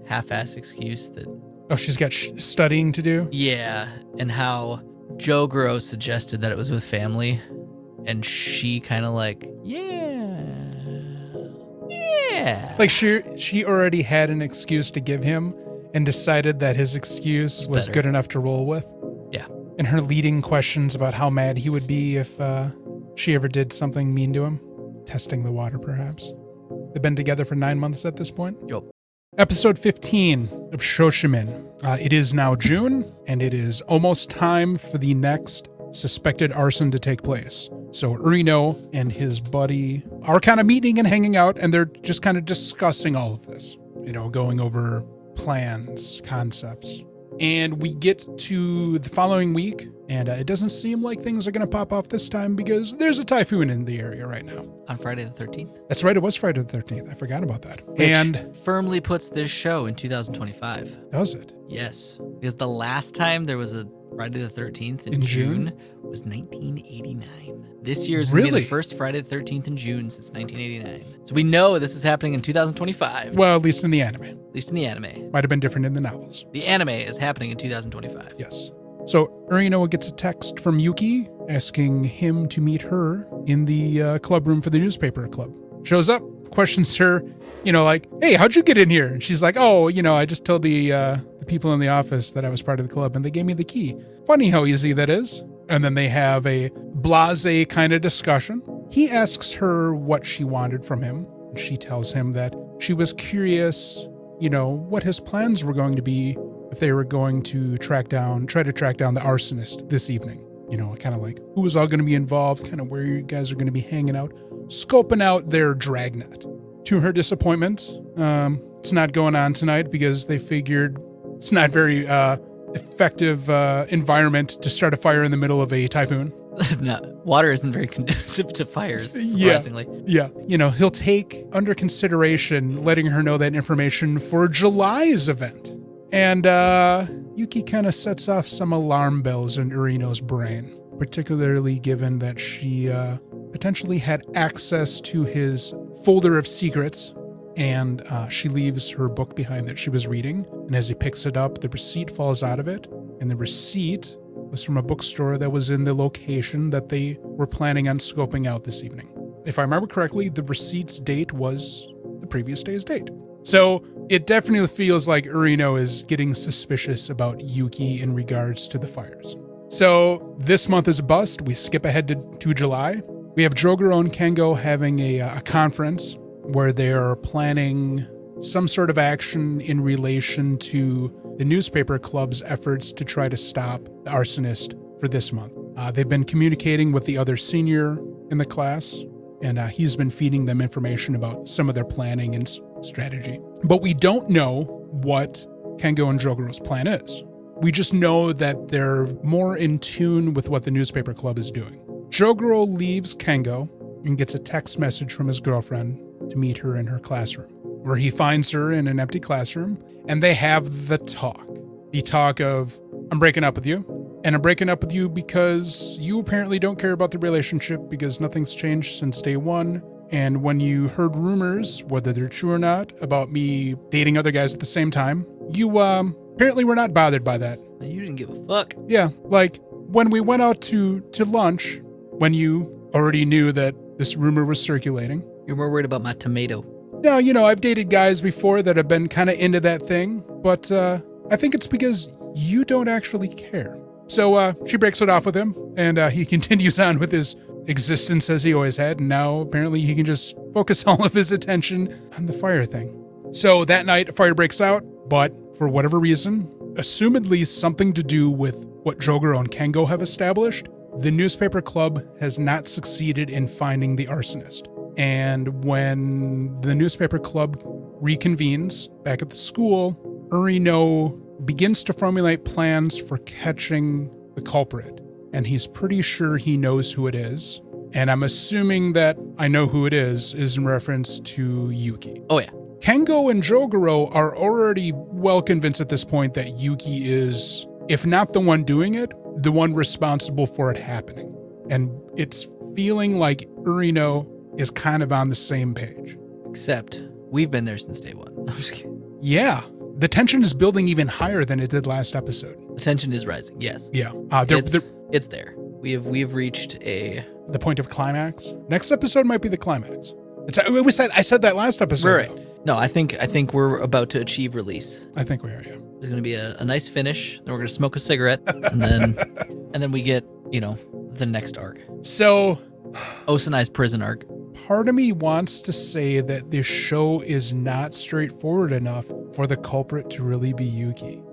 half-ass excuse that... Oh, she's got studying to do? Yeah. And how Jogoro suggested that it was with family. And she kind of yeah. Like she already had an excuse to give him and decided that his excuse was good enough to roll with. Yeah. And her leading questions about how mad he would be if she ever did something mean to him. Testing the water, perhaps. They've been together for 9 months at this point. Yep. Episode 15 of Shoshimin. It is now June, and it is almost time for the next suspected arson to take place. So Urino and his buddy are kind of meeting and hanging out, and they're just kind of discussing all of this, going over plans, concepts. And we get to the following week, and it doesn't seem like things are going to pop off this time because there's a typhoon in the area right now. On Friday the 13th? That's right, it was Friday the 13th. I forgot about that. Which firmly puts this show in 2025. Does it? Yes. Because the last time there was a Friday the 13th in June was 1989. This year is going to be the first Friday the 13th in June since 1989. So we know this is happening in 2025. Well, at least in the anime. At least in the anime. Might have been different in the novels. The anime is happening in 2025. Yes. So Urino gets a text from Yuki asking him to meet her in the club room for the newspaper club. Shows up, questions her, hey, how'd you get in here? And she's like, oh, I just told the people in the office that I was part of the club and they gave me the key. Funny how easy that is. And then they have a blasé kind of discussion. He asks her what she wanted from him. And she tells him that she was curious, what his plans were going to be if they were going to try to track down the arsonist this evening. Kind of who was all going to be involved, kind of where you guys are going to be hanging out, scoping out their dragnet. To her disappointment, it's not going on tonight because they figured It's not very effective environment to start a fire in the middle of a typhoon. No, water isn't very conducive to fires, surprisingly. Yeah. He'll take under consideration letting her know that information for July's event. And Yuki kind of sets off some alarm bells in Urino's brain, particularly given that she potentially had access to his folder of secrets, and she leaves her book behind that she was reading. And as he picks it up, the receipt falls out of it, and the receipt was from a bookstore that was in the location that they were planning on scoping out this evening. If I remember correctly, the receipt's date was the previous day's date. So it definitely feels like Urino is getting suspicious about Yuki in regards to the fires. So this month is a bust. We skip ahead to July. We have Jogoro and Kengo having a conference where they are planning some sort of action in relation to the newspaper club's efforts to try to stop the arsonist for this month. They've been communicating with the other senior in the class, and he's been feeding them information about some of their planning and strategy. But we don't know what Kengo and Jogoro's plan is. We just know that they're more in tune with what the newspaper club is doing. Jogoro leaves Kengo and gets a text message from his girlfriend to meet her in her classroom, where he finds her in an empty classroom, and they have the talk. The talk of, I'm breaking up with you, and I'm breaking up with you because you apparently don't care about the relationship because nothing's changed since day one, and when you heard rumors, whether they're true or not, about me dating other guys at the same time, you apparently were not bothered by that. You didn't give a fuck. Yeah, like when we went out to lunch, when you already knew that this rumor was circulating. You're more worried about my tomato. Now, I've dated guys before that have been kind of into that thing, but I think it's because you don't actually care. So she breaks it off with him, and he continues on with his existence as he always had, and now apparently he can just focus all of his attention on the fire thing. So that night, a fire breaks out, but for whatever reason, assumedly something to do with what Jogoro and Kengo have established, the newspaper club has not succeeded in finding the arsonist. And when the newspaper club reconvenes back at the school, Urino begins to formulate plans for catching the culprit. And he's pretty sure he knows who it is. And I'm assuming that I know who it is in reference to Yuki. Oh, yeah. Kengo and Jogoro are already well convinced at this point that Yuki is, if not the one doing it, the one responsible for it happening. And it's feeling like Urino is kind of on the same page. Except we've been there since day one. I'm just kidding. Yeah. The tension is building even higher than it did last episode. The tension is rising, yes. Yeah. It's there. We've reached the point of climax. Next episode might be the climax. I said that last episode. Right. Though. No, I think we're about to achieve release. I think we are, yeah. There's going to be a nice finish. Then we're going to smoke a cigarette, and then we get, the next arc. So, Osanai's prison arc. Part of me wants to say that this show is not straightforward enough for the culprit to really be Yuki.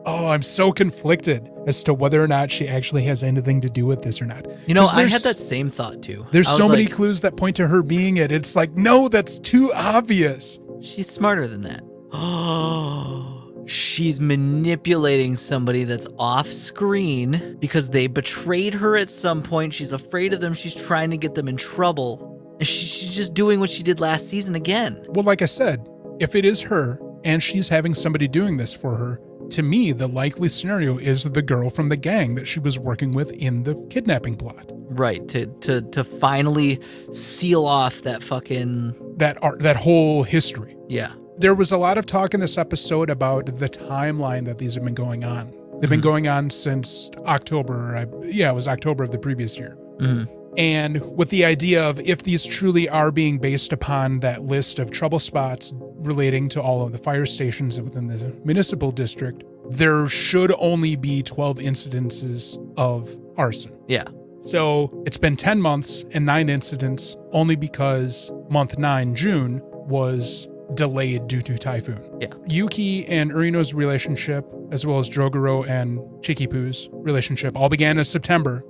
I'm so conflicted as to whether or not she actually has anything to do with this or not. I had that same thought too. There's so many clues that point to her being it. It's like, no, that's too obvious. She's smarter than that. Oh, she's manipulating somebody that's off screen because they betrayed her at some point. She's afraid of them. She's trying to get them in trouble. And she's just doing what she did last season again. Well, like I said, if it is her and she's having somebody doing this for her, to me, the likely scenario is the girl from the gang that she was working with in the kidnapping plot. Right, to finally seal off that fucking... That whole history. Yeah. There was a lot of talk in this episode about the timeline that these have been going on. They've been going on since October. It was October of the previous year. Mm-hmm. And with the idea of if these truly are being based upon that list of trouble spots relating to all of the fire stations within the municipal district, there should only be 12 incidences of arson. Yeah. So it's been 10 months and 9 incidents only because month 9, June, was delayed due to typhoon. Yeah. Yuki and Urino's relationship, as well as Jogoro and Chikipu's relationship, all began in September.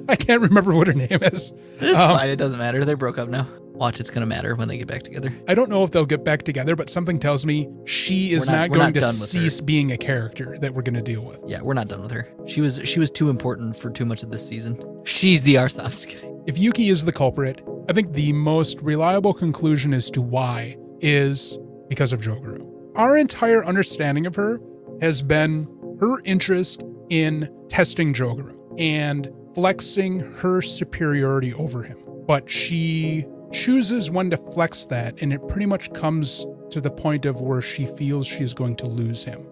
I can't remember what her name is. It's fine. It doesn't matter. They broke up now. Watch, it's going to matter when they get back together. I don't know if they'll get back together, but something tells me she is not going to cease being a character that we're going to deal with. Yeah, we're not done with her. She was too important for too much of this season. She's the arse. I'm just kidding. If Yuki is the culprit, I think the most reliable conclusion as to why is because of Jogoro. Our entire understanding of her has been her interest in testing Jogoro and flexing her superiority over him. But she chooses when to flex that, and it pretty much comes to the point of where she feels she's going to lose him,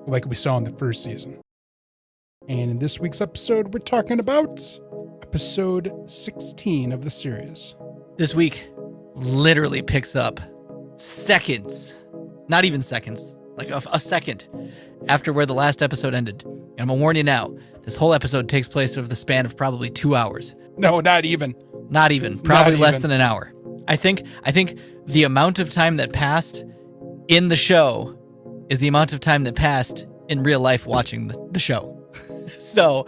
like we saw in the first season. And in this week's episode, we're talking about episode 16 of the series. This week literally picks up seconds, not even seconds, like a second after where the last episode ended. And I'm going to warn you now, this whole episode takes place over the span of probably 2 hours. No, not even. Probably less than an hour. I think the amount of time that passed in the show is the amount of time that passed in real life watching the show. So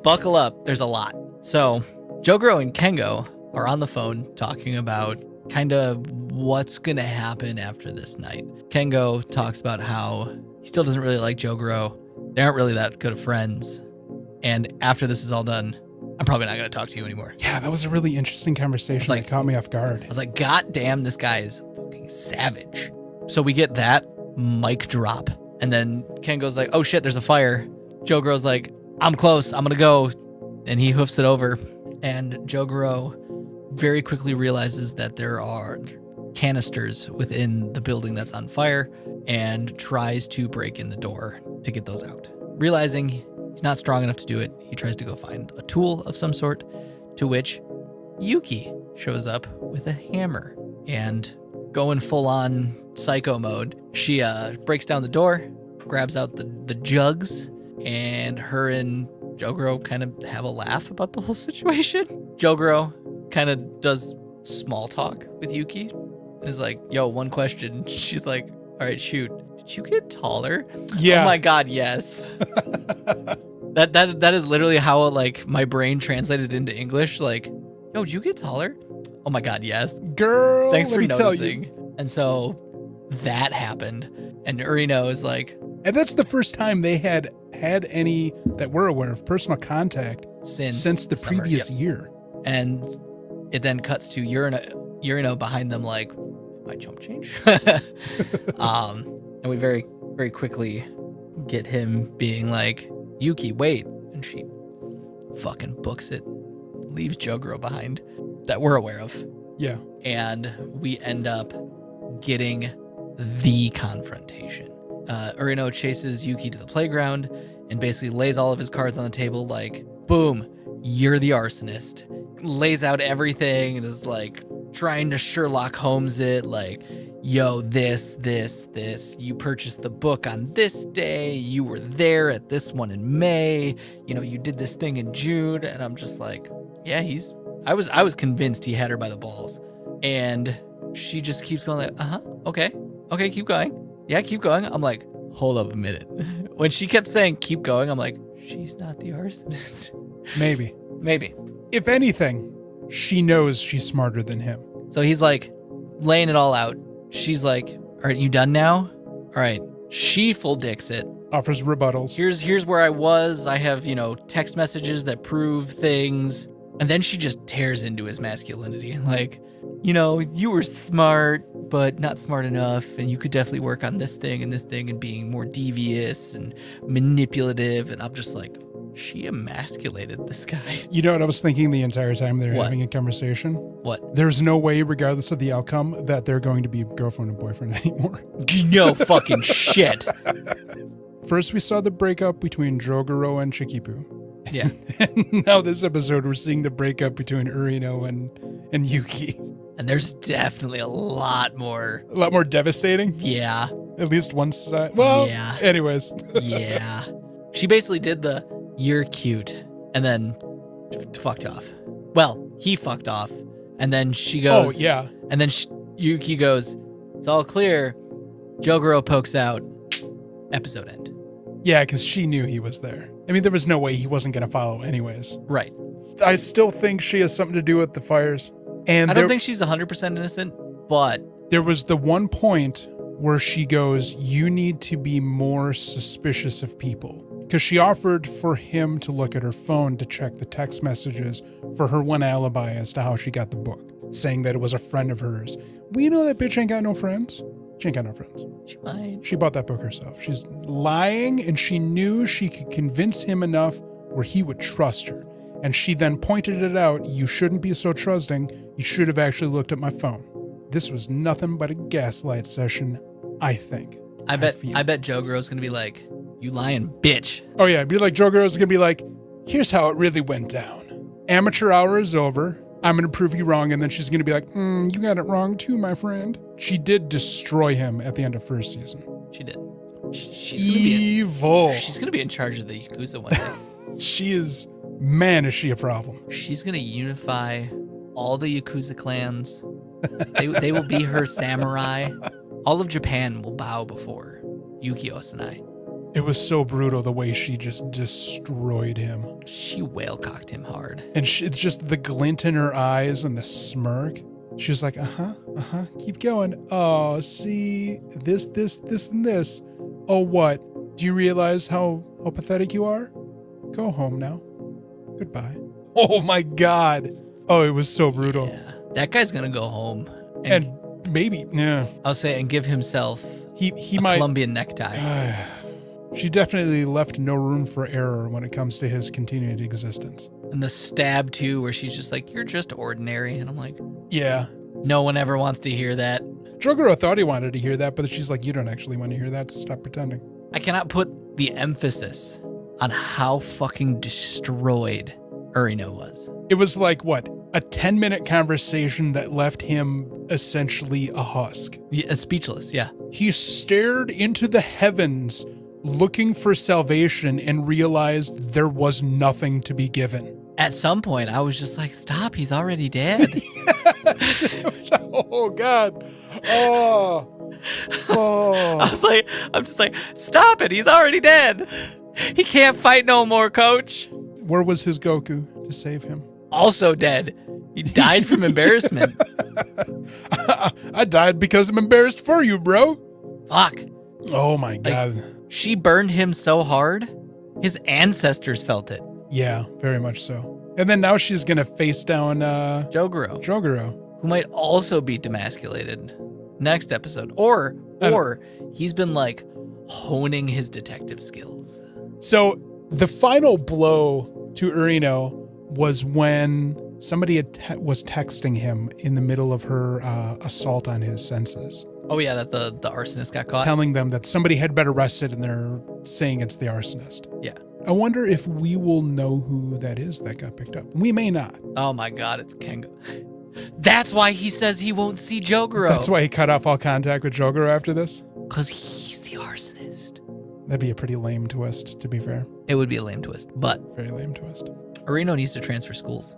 buckle up. There's a lot. So Jogoro and Kengo are on the phone talking about kind of what's going to happen after this night. Kengo talks about how he still doesn't really like Jogoro. They aren't really that good of friends. And after this is all done, I'm probably not going to talk to you anymore. Yeah, that was a really interesting conversation. That caught me off guard. I was like, God damn, this guy is fucking savage. So we get that mic drop. And then Kengo's like, oh shit, there's a fire. Jogoro's like, I'm close, I'm going to go. And he hoofs it over. And Jogoro very quickly realizes that there are canisters within the building that's on fire and tries to break in the door to get those out. Realizing he's not strong enough to do it, he tries to go find a tool of some sort, to which Yuki shows up with a hammer. And going full-on psycho mode, she breaks down the door, grabs out the jugs, and her and Jogoro kind of have a laugh about the whole situation. Jogoro kind of does small talk with Yuki and is like, yo, one question. She's like, all right, shoot. Did you get taller? Yeah. Oh my God, yes. That is literally how like my brain translated into English. Like, yo, did you get taller? Oh my God, yes. Girl, thanks for noticing. And so that happened. And Urino is like... And that's the first time they had any that we're aware of personal contact since the previous year. And it then cuts to Urino behind them like, my chump change? And we very, very quickly get him being like, Yuki, wait. And she fucking books it, leaves Jogoro behind that we're aware of. Yeah. And we end up getting the confrontation. Urino chases Yuki to the playground and basically lays all of his cards on the table like, boom, you're the arsonist. Lays out everything and is like trying to Sherlock Holmes it, like, yo, this, you purchased the book on this day, you were there at this one in May, you know, you did this thing in June, and I'm just like, yeah, I was convinced he had her by the balls. And she just keeps going like, okay, keep going. Yeah, keep going. I'm like, hold up a minute. When she kept saying keep going, I'm like, she's not the arsonist. Maybe. If anything, she knows she's smarter than him. So he's like laying it all out. She's like, all right, you done now? All right. She full dicks it. Offers rebuttals. Here's where I was. I have, text messages that prove things. And then she just tears into his masculinity. Like, you were smart, but not smart enough. And you could definitely work on this thing and being more devious and manipulative. And I'm just like, she emasculated this guy. You know what I was thinking the entire time they were having a conversation? What? There's no way, regardless of the outcome, that they're going to be girlfriend and boyfriend anymore. No fucking shit. First, we saw the breakup between Jogoro and Shikibu. Yeah. And now this episode, we're seeing the breakup between Urino and Yuki. And there's definitely a lot more devastating? Yeah. At least one side. Well, yeah. Anyways. Yeah. She basically did the, you're cute, and then fucked off. Well, he fucked off, and then she goes... Oh, yeah. And then Yuki goes, it's all clear. Jogoro pokes out. Episode end. Yeah, because she knew he was there. I mean, there was no way he wasn't going to follow anyways. Right. I still think she has something to do with the fires. And I don't think she's 100% innocent, but there was the one point where she goes, you need to be more suspicious of people. Because she offered for him to look at her phone to check the text messages for her one alibi as to how she got the book, saying that it was a friend of hers. We know that bitch ain't got no friends. She ain't got no friends. she might. She bought that book herself. She's lying, and she knew she could convince him enough where he would trust her. And she then pointed it out. You shouldn't be so trusting. You should have actually looked at my phone. This was nothing but a gaslight session, I think. I bet Joe Girl's gonna be like, you lying bitch. Oh yeah, be like Joe Girl's gonna be like, here's how it really went down. Amateur hour is over. I'm gonna prove you wrong, and then she's gonna be like, you got it wrong too, my friend. She did destroy him at the end of first season. She did. Evil. She's gonna be in charge of the Yakuza one day. She is, man, is she a problem. She's gonna unify all the Yakuza clans. They will be her samurai. All of Japan will bow before Yuki Osanai. It was so brutal the way she just destroyed him. She whale-cocked him hard. And it's just the glint in her eyes and the smirk. She was like, keep going. Oh, see, this, and this. Oh, what? Do you realize how pathetic you are? Go home now. Goodbye. Oh my God. Oh, it was so brutal. Yeah. That guy's gonna go home. And maybe, yeah. I'll say, and give himself he a might. Colombian necktie. She definitely left no room for error when it comes to his continued existence. And the stab too, where she's just like, you're just ordinary. And I'm like, yeah. No one ever wants to hear that. Jogoro thought he wanted to hear that, but she's like, you don't actually want to hear that, so stop pretending. I cannot put the emphasis on how fucking destroyed Urino was. It was like, what, a 10-minute conversation that left him essentially a husk. Yeah, speechless, yeah. He stared into the heavens looking for salvation and realized there was nothing to be given. At some point, I was just like, stop, he's already dead. Oh, God. Oh. I'm just like, stop it, he's already dead. He can't fight no more, coach. Where was his Goku to save him? Also dead. He died from embarrassment. I died because I'm embarrassed for you, bro. Fuck. Oh, my God. She burned him so hard, his ancestors felt it. Yeah, very much so. And then now she's going to face down Jogoro, who might also be demasculated next episode. Or he's been like honing his detective skills. So the final blow to Urino was when somebody was texting him in the middle of her assault on his senses. Oh yeah, that the arsonist got caught? Telling them that somebody had been arrested and they're saying it's the arsonist. Yeah. I wonder if we will know who that is that got picked up. We may not. Oh my God, it's Kengo. That's why he says he won't see Jogoro. That's why he cut off all contact with Jogoro after this? Because he's the arsonist. That'd be a pretty lame twist, to be fair. It would be a lame twist, but... Very lame twist. Urino needs to transfer schools.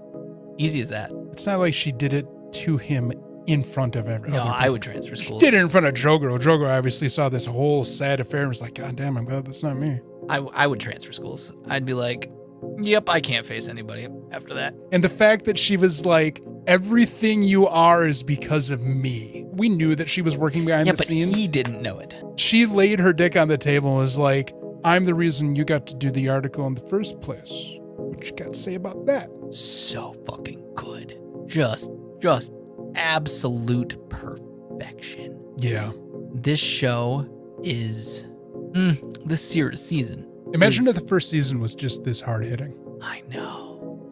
Easy as that. It's not like she did it to him in front of everyone. No, I would transfer schools. She did it in front of Jogoro. Jogoro obviously saw this whole sad affair and was like, God damn, I'm glad that's not me. I would transfer schools. I'd be like, yep, I can't face anybody after that. And the fact that she was like, everything you are is because of me. We knew that she was working behind the scenes. Yeah, but he didn't know it. She laid her dick on the table and was like, I'm the reason you got to do the article in the first place. What you got to say about that? So fucking good. Just absolute perfection. Yeah. This show is this season. Imagine if the first season was just this hard hitting. I know.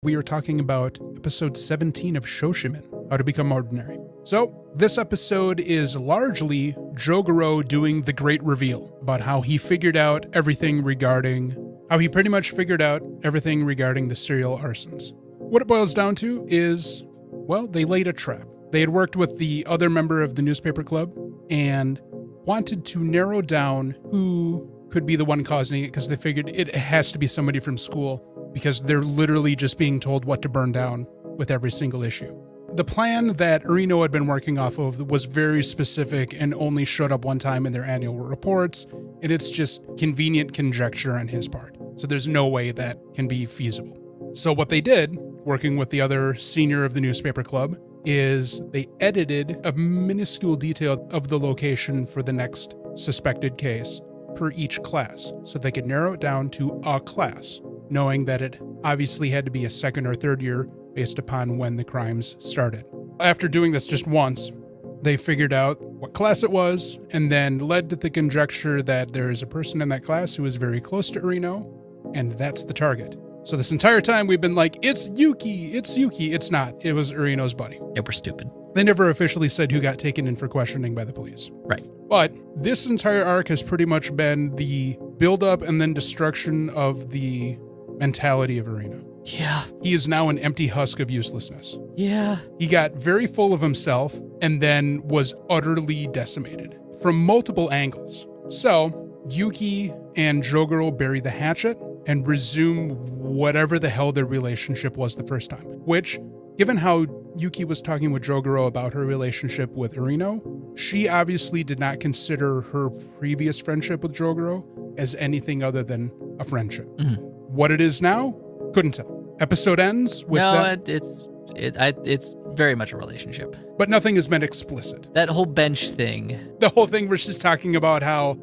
We are talking about episode 17 of Shoshimin, How to Become Ordinary. So this episode is largely Jogoro doing the great reveal about how he pretty much figured out everything regarding the serial arsons. What it boils down to is, well, they laid a trap. They had worked with the other member of the newspaper club and wanted to narrow down who could be the one causing it because they figured it has to be somebody from school because they're literally just being told what to burn down with every single issue. The plan that Urino had been working off of was very specific and only showed up one time in their annual reports, and it's just convenient conjecture on his part. So there's no way that can be feasible. So what they did working with the other senior of the newspaper club, is they edited a minuscule detail of the location for the next suspected case per each class, so they could narrow it down to a class, knowing that it obviously had to be a second or third year based upon when the crimes started. After doing this just once, they figured out what class it was, and then led to the conjecture that there is a person in that class who is very close to Urino, and that's the target. So this entire time we've been like, it's Yuki. It's not. It was Urino's buddy. Yeah, we're stupid. They never officially said who got taken in for questioning by the police. Right. But this entire arc has pretty much been the buildup and then destruction of the mentality of Urino. Yeah. He is now an empty husk of uselessness. Yeah. He got very full of himself and then was utterly decimated from multiple angles. So Yuki and Jogoro bury the hatchet and resume whatever the hell their relationship was the first time, which, given how Yuki was talking with Jogoro about her relationship with Urino, she obviously did not consider her previous friendship with Jogoro as anything other than a friendship. Mm-hmm. What it is now, couldn't tell. Episode ends with it's very much a relationship. But nothing has been explicit. That whole bench thing. The whole thing where she's talking about how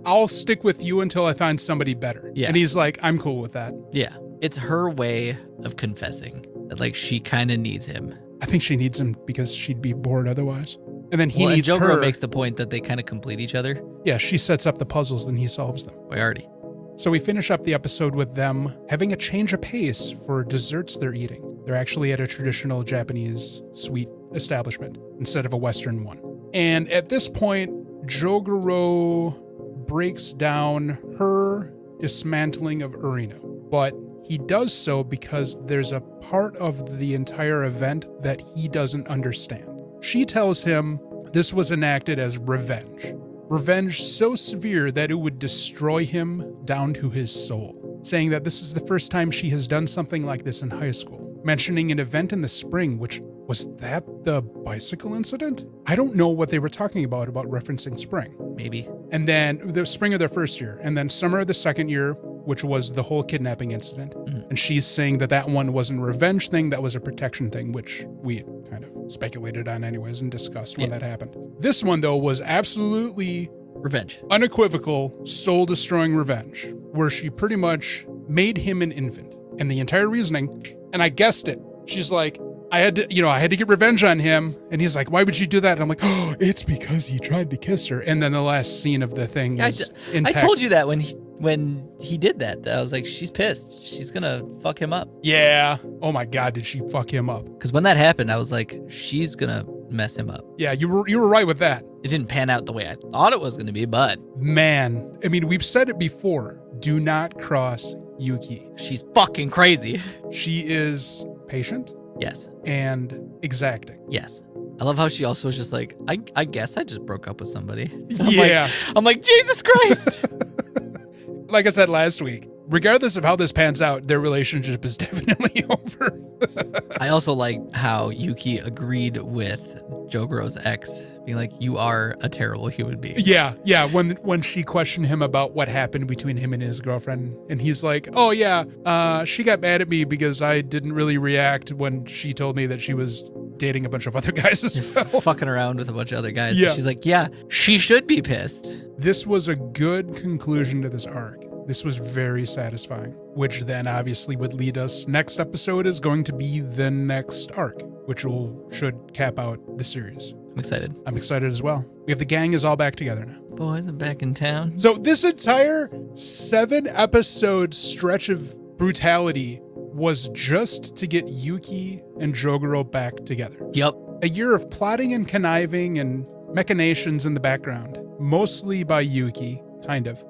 I'll stick with you until I find somebody better. Yeah. And he's like, I'm cool with that. Yeah. It's her way of confessing that, like, she kind of needs him. I think she needs him because she'd be bored otherwise. And then he needs and Jogoro her. Makes the point that they kind of complete each other. Yeah, she sets up the puzzles and he solves them. We already. So we finish up the episode with them having a change of pace for desserts they're eating. They're actually at a traditional Japanese sweet establishment instead of a Western one. And at this point, Jogoro breaks down her dismantling of Urino. But he does so because there's a part of the entire event that he doesn't understand. She tells him this was enacted as revenge. Revenge so severe that it would destroy him down to his soul, saying that this is the first time she has done something like this in high school, mentioning an event in the spring, which was that the bicycle incident? I don't know what they were talking about referencing spring. Maybe. And then the spring of their first year, and then summer of the second year, which was the whole kidnapping incident. Mm-hmm. And she's saying that one wasn't a revenge thing, that was a protection thing, which we had kind of speculated on anyways and discussed when that happened. This one, though, was absolutely revenge. Unequivocal, soul-destroying revenge, where she pretty much made him an infant. And the entire reasoning, and I guessed it, she's like, I had to get revenge on him. And he's like, why would you do that? And I'm like, oh, it's because he tried to kiss her. And then the last scene of the thing was in text. I told you that when he did that. I was like, she's pissed. She's going to fuck him up. Yeah. Oh my God, did she fuck him up? Because when that happened, I was like, she's going to mess him up. Yeah, you were right with that. It didn't pan out the way I thought it was going to be, but... Man, I mean, we've said it before. Do not cross Yuki. She's fucking crazy. She is patient. Yes. And exacting. Yes. I love how she also was just like, I guess I just broke up with somebody. I'm like, Jesus Christ. Like I said last week, regardless of how this pans out, their relationship is definitely over. I also like how Yuki agreed with Jogoro's ex, being like, you are a terrible human being. Yeah. When she questioned him about what happened between him and his girlfriend, and he's like, oh yeah, she got mad at me because I didn't really react when she told me that she was dating a bunch of other guys as well. Fucking around with a bunch of other guys. Yeah. And she's like, yeah, she should be pissed. This was a good conclusion to this arc. This was very satisfying, which then obviously would lead us. Next episode is going to be the next arc, which should cap out the series. I'm excited. I'm excited as well. We have the gang is all back together now. Boys are back in town. So this entire 7-episode stretch of brutality was just to get Yuki and Jogoro back together. Yep. A year of plotting and conniving and machinations in the background, mostly by Yuki. Kind of,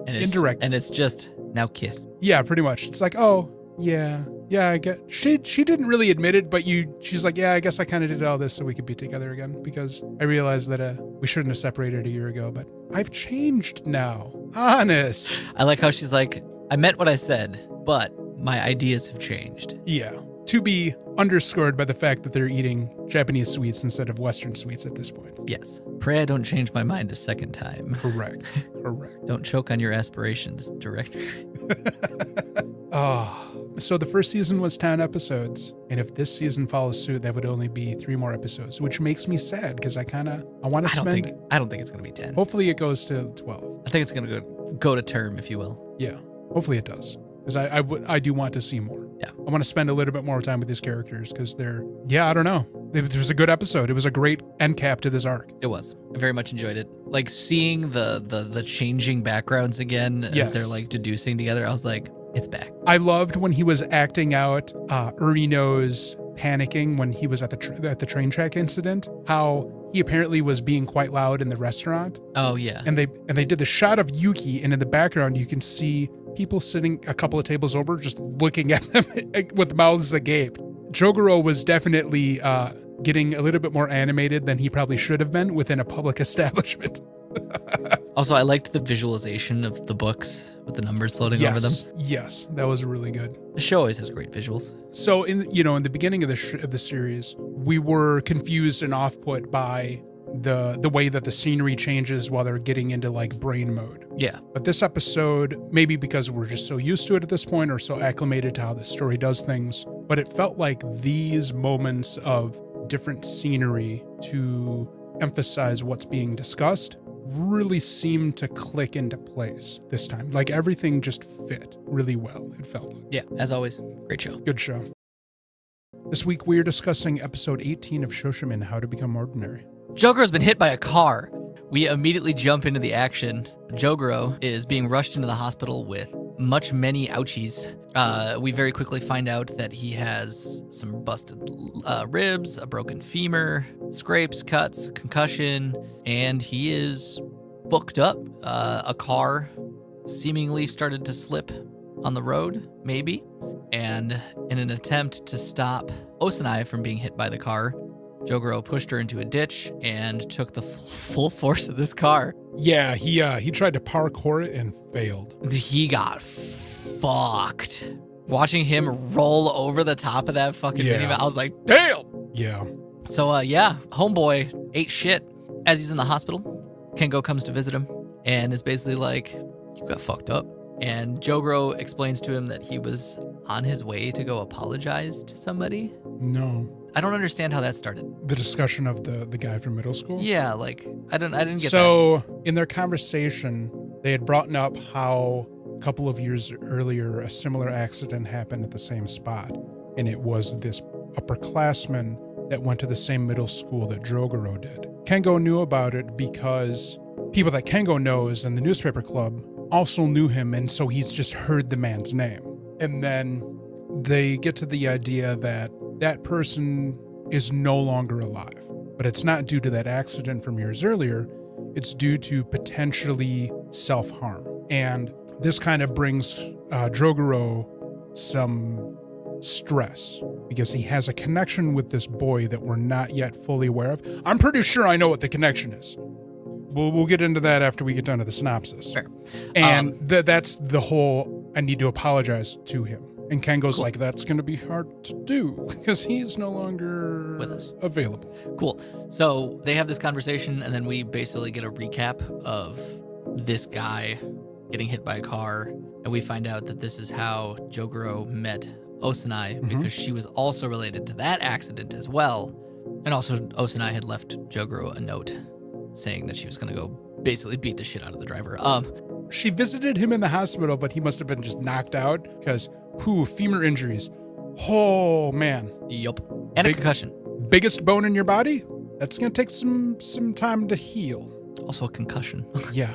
indirect. And it's just now Kith. Yeah, pretty much. It's like, oh, yeah, I get. She didn't really admit it, but she's like, yeah, I guess I kind of did all this so we could be together again because I realized that we shouldn't have separated a year ago, but I've changed now. Honest. I like how she's like, I meant what I said, but my ideas have changed. Yeah. To be underscored by the fact that they're eating Japanese sweets instead of Western sweets at this point. Yes. Pray I don't change my mind a second time. Correct. Correct. Don't choke on your aspirations, director. Oh, So the first season was 10 episodes. And if this season follows suit, that would only be 3 more episodes, which makes me sad because I want to spend. I don't think it's going to be 10. Hopefully it goes to 12. I think it's going to go to term, if you will. Yeah. Hopefully it does. Because I do want to see more. Yeah. I want to spend a little bit more time with these characters because I don't know. It was a good episode. It was a great end cap to this arc. It was. I very much enjoyed it. Like seeing the changing backgrounds again as they're like deducing together. I was like, it's back. I loved when he was acting out Urino's panicking when he was at the train track incident. How he apparently was being quite loud in the restaurant. Oh yeah. And they did the shot of Yuki, and in the background you can see people sitting a couple of tables over just looking at them with mouths agape. Jogoro was definitely getting a little bit more animated than he probably should have been within a public establishment. Also, I liked the visualization of the books with the numbers floating over them. Yes, that was really good. The show always has great visuals. So in the beginning of the series, we were confused and off-put by the way that the scenery changes while they're getting into like brain mode. Yeah. But this episode, maybe because we're just so used to it at this point or so acclimated to how the story does things, but it felt like these moments of different scenery to emphasize what's being discussed really seemed to click into place this time. Like everything just fit really well, it felt like. Yeah, as always, great show. Good show. This week we are discussing episode 18 of Shoshimin, How to Become Ordinary. Jogoro's been hit by a car. We immediately jump into the action. Jogoro is being rushed into the hospital with many ouchies. We very quickly find out that he has some busted ribs, a broken femur, scrapes, cuts, concussion, and he is booked up. A car seemingly started to slip on the road, maybe. And in an attempt to stop Osanai from being hit by the car, Jogoro pushed her into a ditch and took the full force of this car. Yeah, he tried to parkour it and failed. He got fucked. Watching him roll over the top of that fucking minivan, I was like, damn! Yeah. So, homeboy ate shit. As he's in the hospital, Kengo comes to visit him and is basically like, you got fucked up. And Jogoro explains to him that he was on his way to go apologize to somebody. No. I don't understand how that started. The discussion of the guy from middle school? Yeah, like, I didn't get that. So, in their conversation, they had brought up how a couple of years earlier, a similar accident happened at the same spot. And it was this upperclassman that went to the same middle school that Jogoro did. Kengo knew about it because people that Kengo knows in the newspaper club also knew him, and so he's just heard the man's name. And then they get to the idea that that person is no longer alive. But it's not due to that accident from years earlier. It's due to potentially self-harm. And this kind of brings Jogoro some stress because he has a connection with this boy that we're not yet fully aware of. I'm pretty sure I know what the connection is. We'll get into that after we get done to the synopsis. Fair. And that's the whole, I need to apologize to him. And Kengo's like, that's going to be hard to do because he's no longer with us, available. Cool. So they have this conversation, and then we basically get a recap of this guy getting hit by a car, and we find out that this is how Jogoro met Osanai because she was also related to that accident as well. And also Osanai had left Jogoro a note saying that she was going to go basically beat the shit out of the driver. She visited him in the hospital, but he must have been just knocked out because femur injuries. Oh, man. Yup. And a concussion. Biggest bone in your body? That's going to take some time to heal. Also a concussion. Yeah.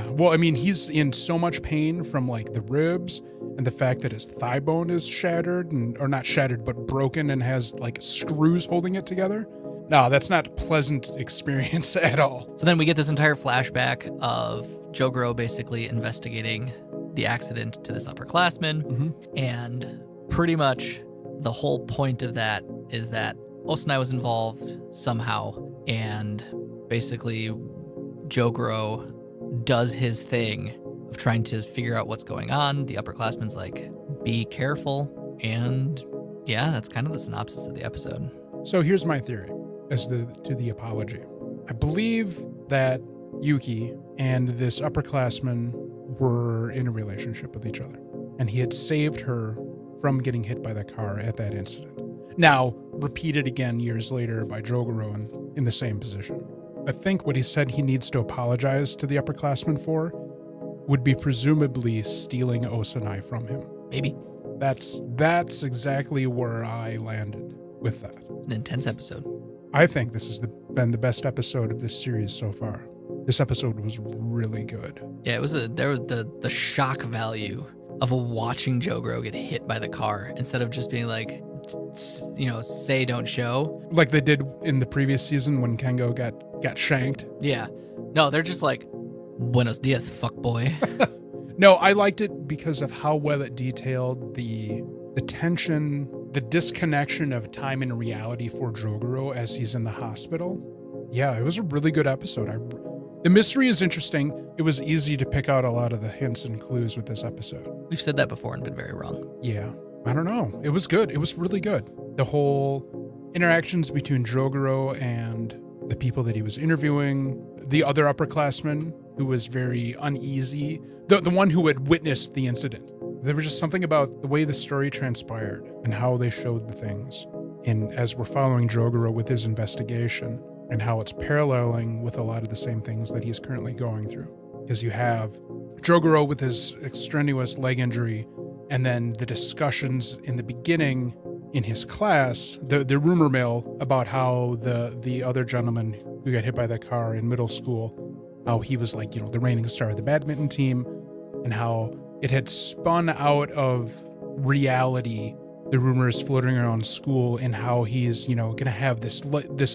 Well, I mean, he's in so much pain from like the ribs and the fact that his thigh bone is shattered or not shattered, but broken and has like screws holding it together. No, that's not a pleasant experience at all. So then we get this entire flashback of Jogoro basically investigating the accident to this upperclassman. And pretty much the whole point of that is that Osanai was involved somehow. And basically Jogoro does his thing of trying to figure out what's going on. The upperclassman's like, be careful. And yeah, that's kind of the synopsis of the episode. So here's my theory as to the apology. I believe that Yuki and this upperclassman were in a relationship with each other, and he had saved her from getting hit by that car at that incident. Now, repeated again years later by Jogoro in the same position. I think what he said he needs to apologize to the upperclassmen for would be presumably stealing Osanai from him. Maybe. That's exactly where I landed with that. An intense episode. I think this has been the best episode of this series so far. This episode was really good. Yeah, there was the shock value of watching Jogoro get hit by the car instead of just being like, say don't show. Like they did in the previous season when Kengo got shanked. Yeah. No, they're just like, Buenos dias, fuckboy. No, I liked it because of how well it detailed the tension, the disconnection of time and reality for Jogoro as he's in the hospital. Yeah, it was a really good episode. The mystery is interesting. It was easy to pick out a lot of the hints and clues with this episode. We've said that before and been very wrong. Yeah, I don't know. It was good. It was really good. The whole interactions between Jogoro and the people that he was interviewing, the other upperclassman who was very uneasy, the one who had witnessed the incident. There was just something about the way the story transpired and how they showed the things. And as we're following Jogoro with his investigation and how it's paralleling with a lot of the same things that he's currently going through. Because you have Jogoro with his extraneous leg injury, and then the discussions in the beginning in his class, the rumor mill about how the other gentleman who got hit by that car in middle school, how he was like, the reigning star of the badminton team, and how it had spun out of reality, the rumors floating around school, and how he's, going to have this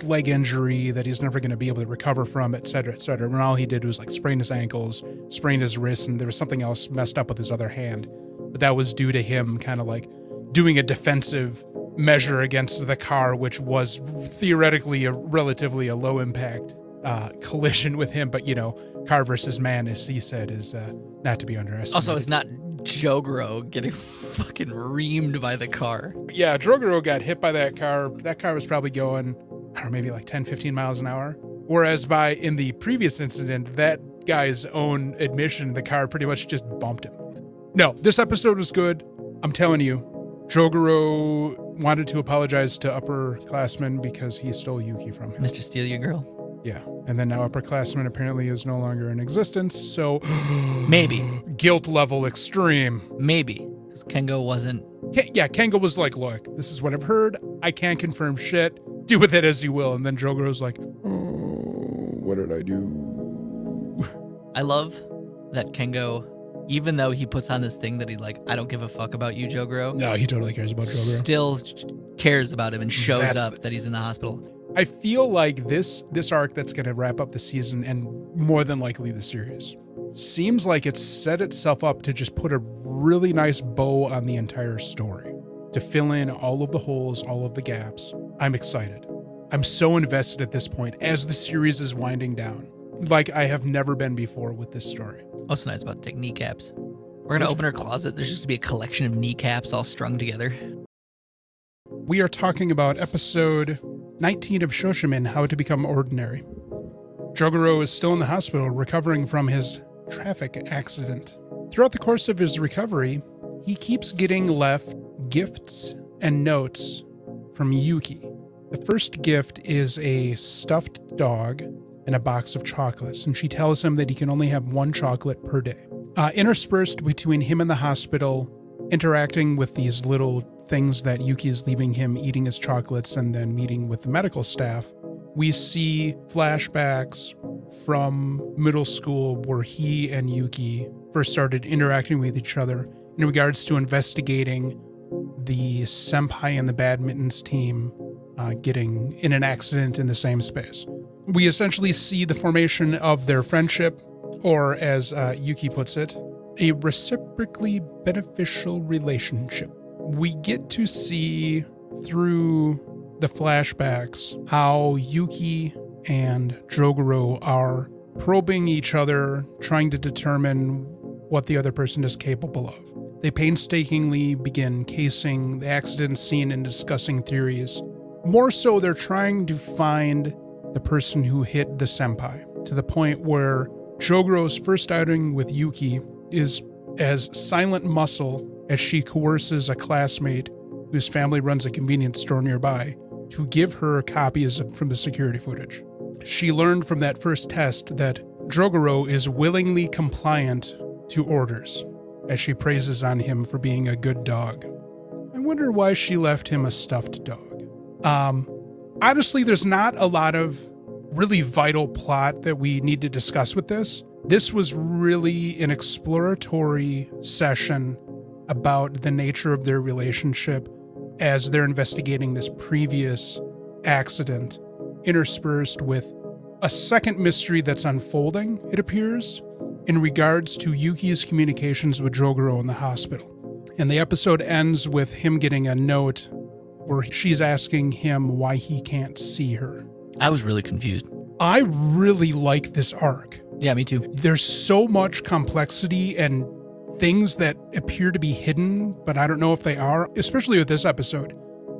leg injury that he's never going to be able to recover from, et cetera, et cetera. And all he did was like sprain his ankles, sprain his wrists, and there was something else messed up with his other hand. But that was due to him kind of like doing a defensive measure against the car, which was theoretically a low impact collision with him. But, car versus man, as he said, is not to be underestimated. Also, it's not Jogoro getting fucking reamed by the car. Yeah, Jogoro got hit by that car. That car was probably going, maybe like 10, 15 miles an hour. Whereas in the previous incident, that guy's own admission, the car pretty much just bumped him. No, this episode was good. I'm telling you, Jogoro wanted to apologize to upperclassmen because he stole Yuki from him. Mr. Steal Your Girl. Yeah, and then now upperclassmen apparently is no longer in existence, so... Maybe. Guilt level extreme. Maybe, because Kengo wasn't... Kengo was like, look, this is what I've heard. I can't confirm shit. Do with it as you will. And then Jogoro's like, what did I do? I love that Kengo, even though he puts on this thing that he's like, I don't give a fuck about you, Jogoro. No, he totally cares about Jogoro. Still cares about him and shows up that he's in the hospital. I feel like this arc that's going to wrap up the season and more than likely the series seems like it's set itself up to just put a really nice bow on the entire story, to fill in all of the holes, all of the gaps. I'm excited. I'm so invested at this point as the series is winding down, like I have never been before with this story. Also nice about to take kneecaps. We're going to open our closet. There's just to be a collection of kneecaps all strung together. We are talking about episode 19 of Shoshimin, How to Become Ordinary. Jogoro is still in the hospital recovering from his traffic accident. Throughout the course of his recovery, he keeps getting left gifts and notes from Yuki. The first gift is a stuffed dog and a box of chocolates, and she tells him that he can only have one chocolate per day. Interspersed between him and the hospital, interacting with these little things that Yuki is leaving him, eating his chocolates and then meeting with the medical staff, we see flashbacks from middle school where he and Yuki first started interacting with each other in regards to investigating the senpai and the badminton's team getting in an accident in the same space. We essentially see the formation of their friendship, or as Yuki puts it, a reciprocally beneficial relationship. We get to see through the flashbacks how Yuki and Jogoro are probing each other, trying to determine what the other person is capable of. They painstakingly begin casing the accident scene and discussing theories. More so, they're trying to find the person who hit the senpai, to the point where Jogoro's first outing with Yuki is as silent muscle as she coerces a classmate whose family runs a convenience store nearby to give her copies from the security footage. She learned from that first test that Drogoro is willingly compliant to orders, as she praises on him for being a good dog. I wonder why she left him a stuffed dog. Honestly, there's not a lot of really vital plot that we need to discuss with this. This was really an exploratory session about the nature of their relationship as they're investigating this previous accident, interspersed with a second mystery that's unfolding, it appears, in regards to Yuki's communications with Drogoro in the hospital. And the episode ends with him getting a note where she's asking him why he can't see her. I was really confused. I really like this arc. Yeah, me too. There's so much complexity and things that appear to be hidden, but I don't know if they are, especially with this episode.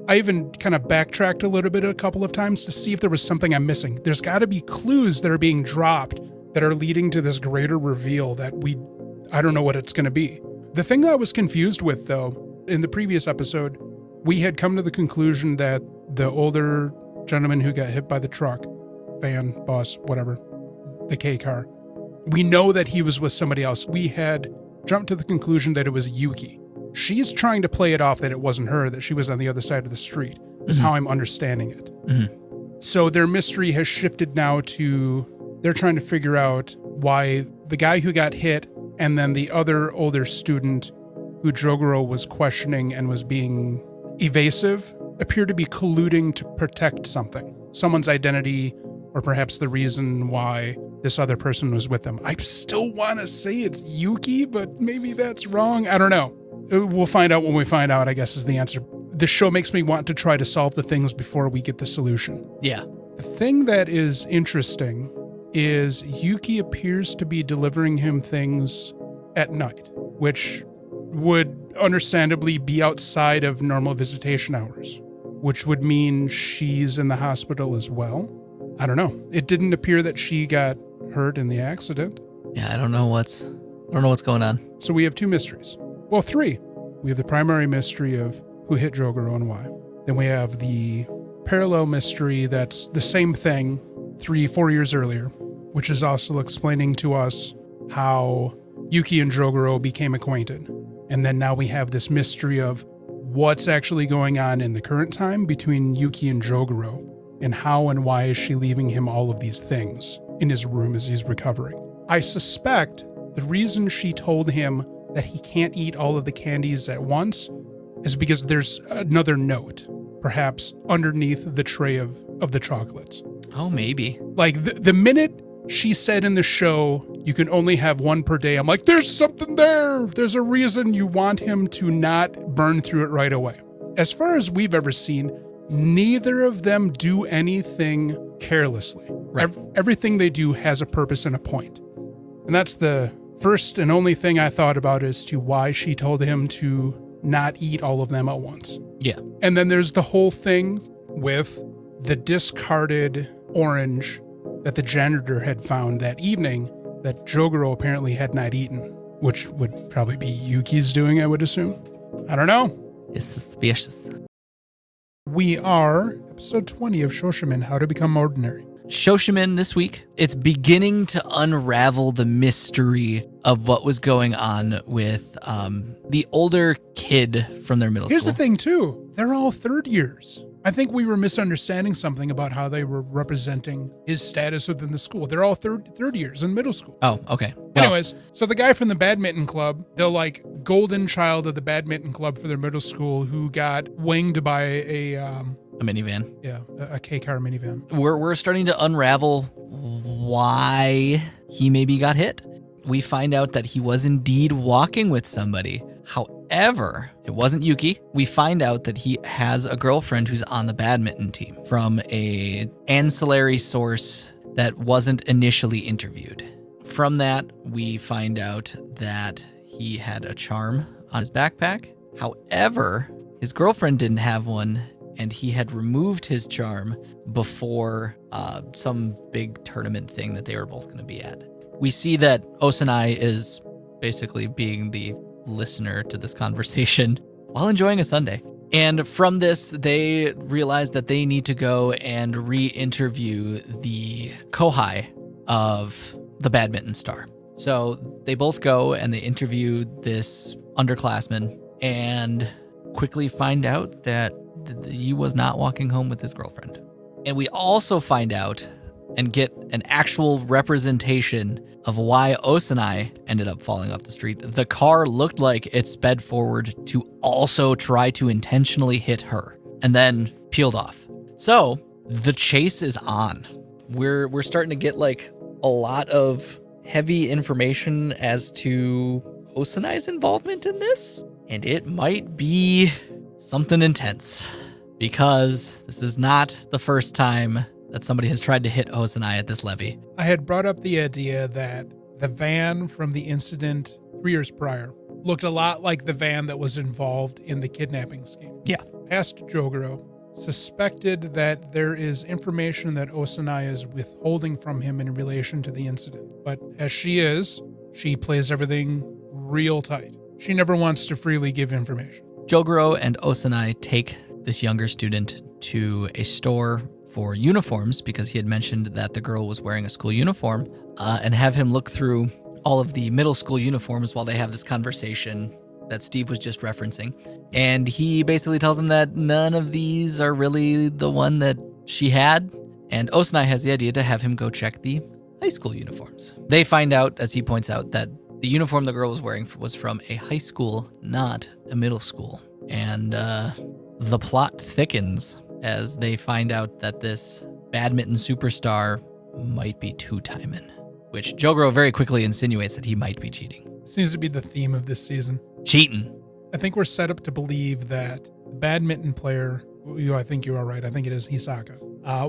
I even kind of backtracked a little bit a couple of times to see if there was something I'm missing. There's got to be clues that are being dropped that are leading to this greater reveal that I don't know what it's going to be. The thing that I was confused with, though, in the previous episode, we had come to the conclusion that the older gentleman who got hit by the truck, van, bus, whatever, the K car, we know that he was with somebody else. We had jumped to the conclusion that it was Yuki. She's trying to play it off that it wasn't her, that she was on the other side of the street, is how I'm understanding it. Mm-hmm. So their mystery has shifted now to they're trying to figure out why the guy who got hit and then the other older student who Drogoro was questioning and was being evasive appear to be colluding to protect something, someone's identity, or perhaps the reason why this other person was with them. I still want to say it's Yuki, but maybe that's wrong. I don't know. We'll find out when we find out, I guess, is the answer. The show makes me want to try to solve the things before we get the solution. Yeah. The thing that is interesting is Yuki appears to be delivering him things at night, which would understandably be outside of normal visitation hours, which would mean she's in the hospital as well. I don't know. It didn't appear that she got hurt in the accident. Yeah, I don't know what's going on. So we have two mysteries. Well, three. We have the primary mystery of who hit Drogoro and why. Then we have the parallel mystery that's the same thing 3-4 years earlier, which is also explaining to us how Yuki and Drogoro became acquainted. And then now we have this mystery of what's actually going on in the current time between Yuki and Drogoro, and how and why is she leaving him all of these things in his room as he's recovering. I suspect the reason she told him that he can't eat all of the candies at once is because there's another note, perhaps underneath the tray of the chocolates. Oh, maybe. Like the minute she said in the show, you can only have one per day, I'm like, there's something there. There's a reason you want him to not burn through it right away. As far as we've ever seen, neither of them do anything carelessly. Right. Everything they do has a purpose and a point. And that's the first and only thing I thought about as to why she told him to not eat all of them at once. Yeah. And then there's the whole thing with the discarded orange that the janitor had found that evening that Drogoro apparently had not eaten, which would probably be Yuki's doing, I would assume. I don't know. It's suspicious. We are episode 20 of Shoshimin, How to Become Ordinary. Shoshimin this week, it's beginning to unravel the mystery of what was going on with the older kid from their middle Here's school. the thing, too. They're all third years. I think we were misunderstanding something about how they were representing his status within the school. They're all third years in middle school. Oh, okay. Well, Anyways, so the guy from the badminton club, the like golden child of the badminton club for their middle school who got winged by a minivan. Yeah, a K-car minivan. We're starting to unravel why he maybe got hit. We find out that he was indeed walking with somebody. However, it wasn't Yuki. We find out that he has a girlfriend who's on the badminton team from an ancillary source that wasn't initially interviewed. From that, we find out that he had a charm on his backpack. However, his girlfriend didn't have one, and he had removed his charm before some big tournament thing that they were both going to be at. We see that Osanai is basically being the listener to this conversation while enjoying a sundae. And from this, they realize that they need to go and re-interview the kohai of the badminton star. So they both go and they interview this underclassman and quickly find out that he was not walking home with his girlfriend. And we also find out and get an actual representation of why Osanai ended up falling off the street. The car looked like it sped forward to also try to intentionally hit her and then peeled off. So the chase is on. We're starting to get like a lot of heavy information as to Osanai's involvement in this. And it might be something intense because this is not the first time that somebody has tried to hit Osanai at this levee. I had brought up the idea that the van from the incident 3 years prior looked a lot like the van that was involved in the kidnapping scheme. Yeah. Past Jogoro suspected that there is information that Osanai is withholding from him in relation to the incident. But as she plays everything real tight. She never wants to freely give information. Jogoro and Osanai take this younger student to a store for uniforms because he had mentioned that the girl was wearing a school uniform, and have him look through all of the middle school uniforms while they have this conversation that Steve was just referencing. And he basically tells him that none of these are really the one that she had. And Osanai has the idea to have him go check the high school uniforms. They find out, as he points out, that the uniform the girl was wearing was from a high school, not a middle school. And the plot thickens as they find out that this badminton superstar might be two-timing, which Jogoro very quickly insinuates that he might be cheating. Seems to be the theme of this season. Cheating. I think we're set up to believe that the badminton player, I think you are right, I think it is Hisaka,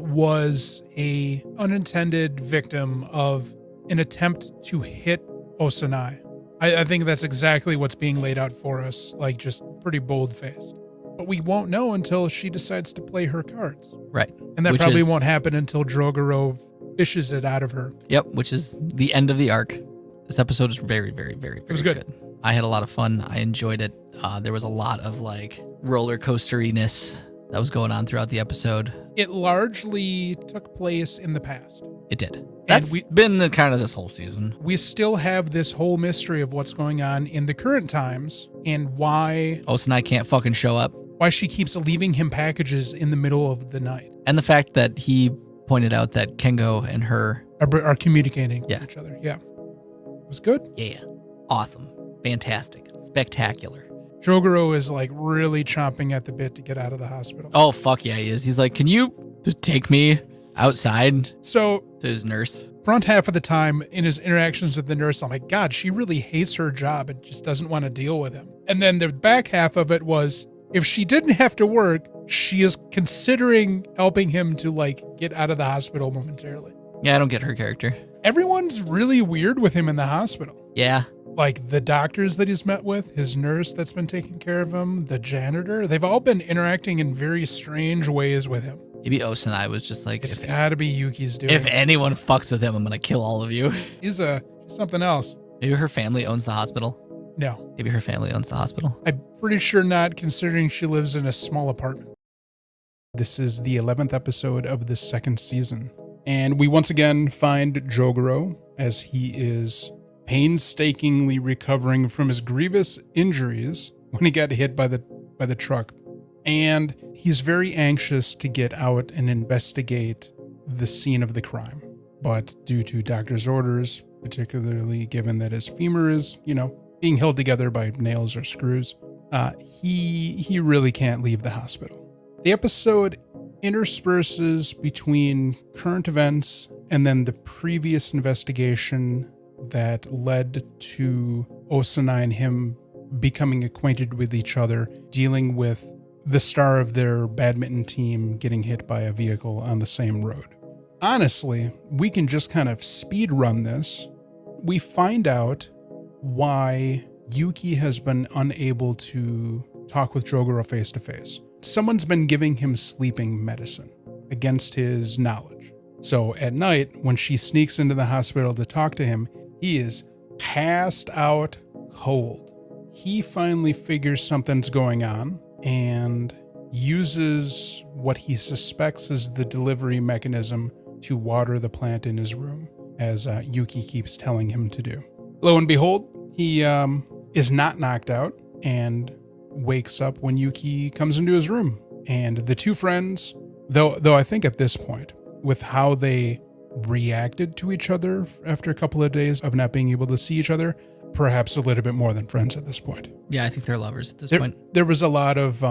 was a unintended victim of an attempt to hit Osanai. I think that's exactly what's being laid out for us, like just pretty bold-faced. But we won't know until she decides to play her cards. Right. And that probably won't happen until Jogoro fishes it out of her. Yep, which is the end of the arc. This episode is very, very, very, very good. I had a lot of fun. I enjoyed it. There was a lot of like roller coasteriness that was going on throughout the episode. It largely took place in the past. It did. That's been the kind of this whole season. We still have this whole mystery of what's going on in the current times and why Osanai can't fucking show up. Why she keeps leaving him packages in the middle of the night. And the fact that he pointed out that Kengo and her are communicating with each other. Yeah. It was good. Yeah. Awesome. Fantastic. Spectacular. Jogoro is like really chomping at the bit to get out of the hospital. Oh, fuck yeah, he is. He's like, can you just take me outside to his nurse? Front half of the time in his interactions with the nurse, I'm like, God, she really hates her job and just doesn't want to deal with him. And then the back half of it was, if she didn't have to work, she is considering helping him to like get out of the hospital momentarily. Yeah, I don't get her character. Everyone's really weird with him in the hospital. Yeah. Like the doctors that he's met with, his nurse that's been taking care of him, the janitor, they've all been interacting in very strange ways with him. Maybe Osanai was just like, it's gotta be Yuki's doing. If anyone fucks with him, I'm gonna kill all of you. He's something else. Maybe her family owns the hospital. No. Maybe her family owns the hospital. I'm pretty sure not, considering she lives in a small apartment. This is the 11th episode of the second season. And we once again find Jogoro as he is painstakingly recovering from his grievous injuries when he got hit by the truck. And he's very anxious to get out and investigate the scene of the crime. But due to doctor's orders, particularly given that his femur is, being held together by nails or screws, he really can't leave the hospital. The episode intersperses between current events and then the previous investigation that led to Osanai and him becoming acquainted with each other, dealing with the star of their badminton team getting hit by a vehicle on the same road. Honestly, we can just kind of speed run this. We find out why Yuki has been unable to talk with Jogoro face to face. Someone's been giving him sleeping medicine against his knowledge. So at night, when she sneaks into the hospital to talk to him, he is passed out cold. he finally figures something's going on and uses what he suspects is the delivery mechanism to water the plant in his room, as Yuki keeps telling him to do. Lo and behold, he is not knocked out and wakes up when Yuki comes into his room. And the two friends, though I think at this point, with how they reacted to each other after a couple of days of not being able to see each other, perhaps a little bit more than friends at this point. Yeah, I think they're lovers at this point. There was a lot of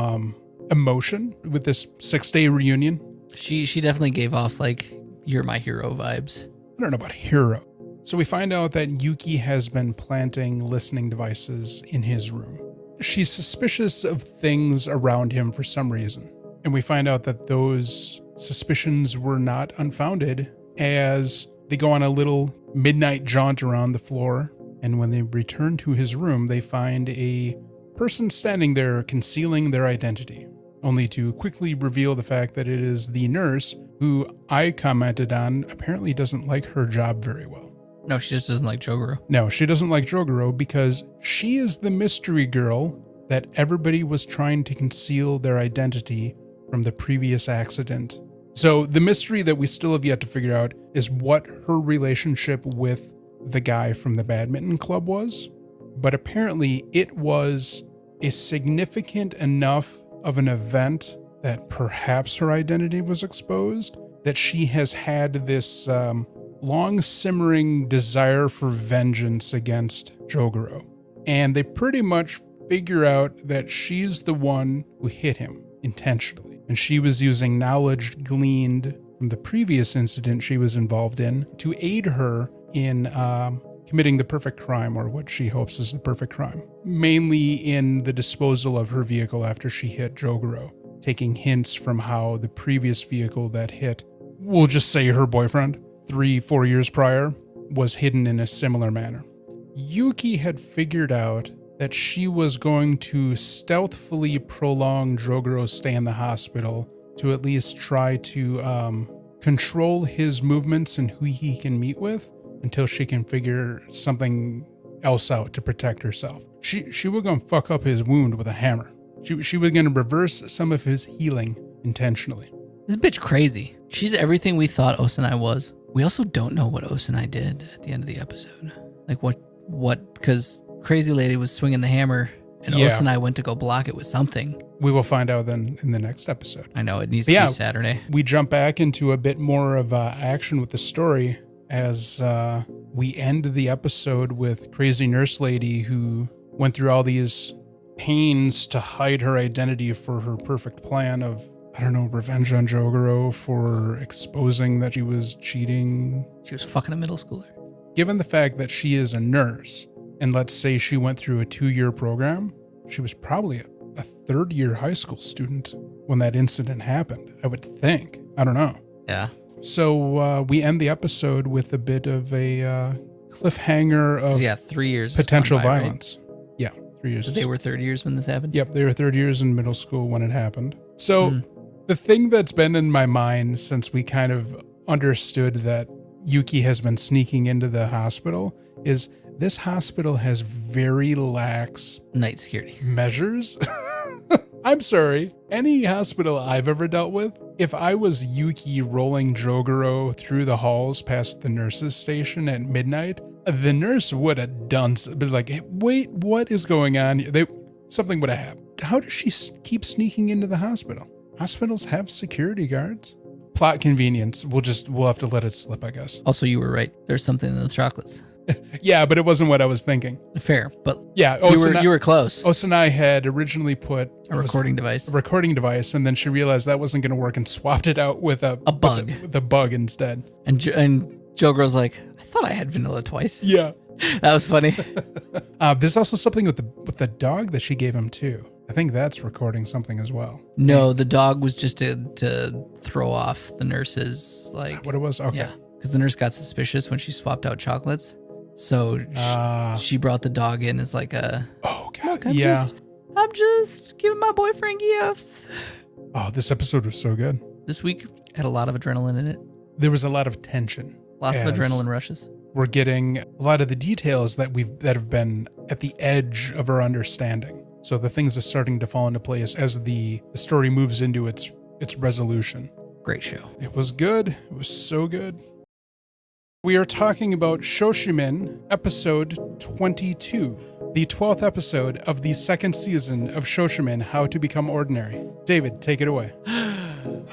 emotion with this 6-day reunion. She definitely gave off like, you're my hero vibes. I don't know about hero. So we find out that Yuki has been planting listening devices in his room. She's suspicious of things around him for some reason. And we find out that those suspicions were not unfounded as they go on a little midnight jaunt around the floor. And when they return to his room, they find a person standing there concealing their identity, only to quickly reveal the fact that it is the nurse who I commented on apparently doesn't like her job very well. No, she just doesn't like Jogoro. No, she doesn't like Jogoro because she is the mystery girl that everybody was trying to conceal their identity from the previous accident. So the mystery that we still have yet to figure out is what her relationship with the guy from the badminton club was. But apparently it was a significant enough of an event that perhaps her identity was exposed, that she has had this long simmering desire for vengeance against Jogoro. And they pretty much figure out that she's the one who hit him intentionally. And she was using knowledge gleaned from the previous incident she was involved in to aid her in committing the perfect crime, or what she hopes is the perfect crime. Mainly in the disposal of her vehicle after she hit Jogoro, taking hints from how the previous vehicle that hit, we'll just say her boyfriend, 3-4 years prior, was hidden in a similar manner. Yuki had figured out that she was going to stealthily prolong Jogoro's stay in the hospital to at least try to control his movements and who he can meet with until she can figure something else out to protect herself. She was going to fuck up his wound with a hammer. She was going to reverse some of his healing intentionally. This bitch crazy. She's everything we thought Osanai was. We also don't know what Osanai did at the end of the episode. Like what, because crazy lady was swinging the hammer and Osanai went to go block it with something. We will find out then in the next episode. I know, it needs to be Saturday. We jump back into a bit more of action with the story as we end the episode with crazy nurse lady who went through all these pains to hide her identity for her perfect plan of, I don't know, revenge on Jogoro for exposing that she was cheating. She was fucking a middle schooler. Given the fact that she is a nurse, and let's say she went through a 2-year program, she was probably a third-year high school student when that incident happened, I would think. I don't know. Yeah. So we end the episode with a bit of a cliffhanger of 3 years potential violence. Right? Yeah, 3 years. They were third years when this happened? Yep, they were third years in middle school when it happened. So the thing that's been in my mind since we kind of understood that Yuki has been sneaking into the hospital is this hospital has very lax night security measures. I'm sorry. Any hospital I've ever dealt with, if I was Yuki rolling Jogoro through the halls past the nurse's station at midnight, the nurse would have done something like, hey, wait, what is going on? Something would have happened. How does she keep sneaking into the hospital? Hospitals have security guards. Plot convenience. We'll have to let it slip, I guess. Also, you were right. There's something in those chocolates. Yeah, but it wasn't what I was thinking. Fair, but yeah, you were close. Osanai had originally put a recording device, and then she realized that wasn't going to work and swapped it out with a bug. With a bug instead. And Jogoro's like, I thought I had vanilla twice. Yeah, that was funny. There's also something with the dog that she gave him too. I think that's recording something as well. No, the dog was just to throw off the nurse's like. Is that what it was? Okay. Yeah, because the nurse got suspicious when she swapped out chocolates. So she brought the dog in as like a, oh God, look, I'm just giving my boyfriend gifts. Oh, this episode was so good. This week had a lot of adrenaline in it. There was a lot of tension. Lots of adrenaline rushes. we're getting a lot of the details that have been at the edge of our understanding. So the things are starting to fall into place as the story moves into its resolution. Great show. It was good. It was so good. We are talking about Shoshimin, episode 22, the 12th episode of the second season of Shoshimin, How to Become Ordinary. David, take it away.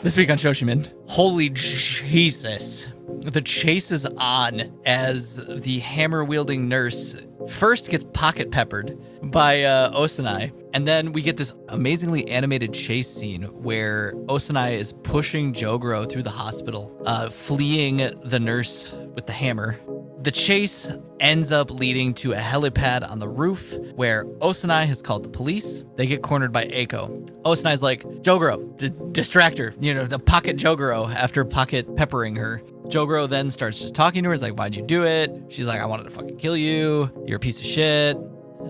This week on Shoshimin, holy Jesus. The chase is on as the hammer-wielding nurse first gets pocket peppered by Osanai, and then we get this amazingly animated chase scene where Osanai is pushing Jogoro through the hospital, fleeing the nurse with the hammer. The chase ends up leading to a helipad on the roof where Osanai has called the police. They get cornered by Eiko. Osanai's like, Jogoro, distract her, the pocket Jogoro after pocket peppering her. Jogoro then starts just talking to her. He's like, why'd you do it? She's like, I wanted to fucking kill you. You're a piece of shit.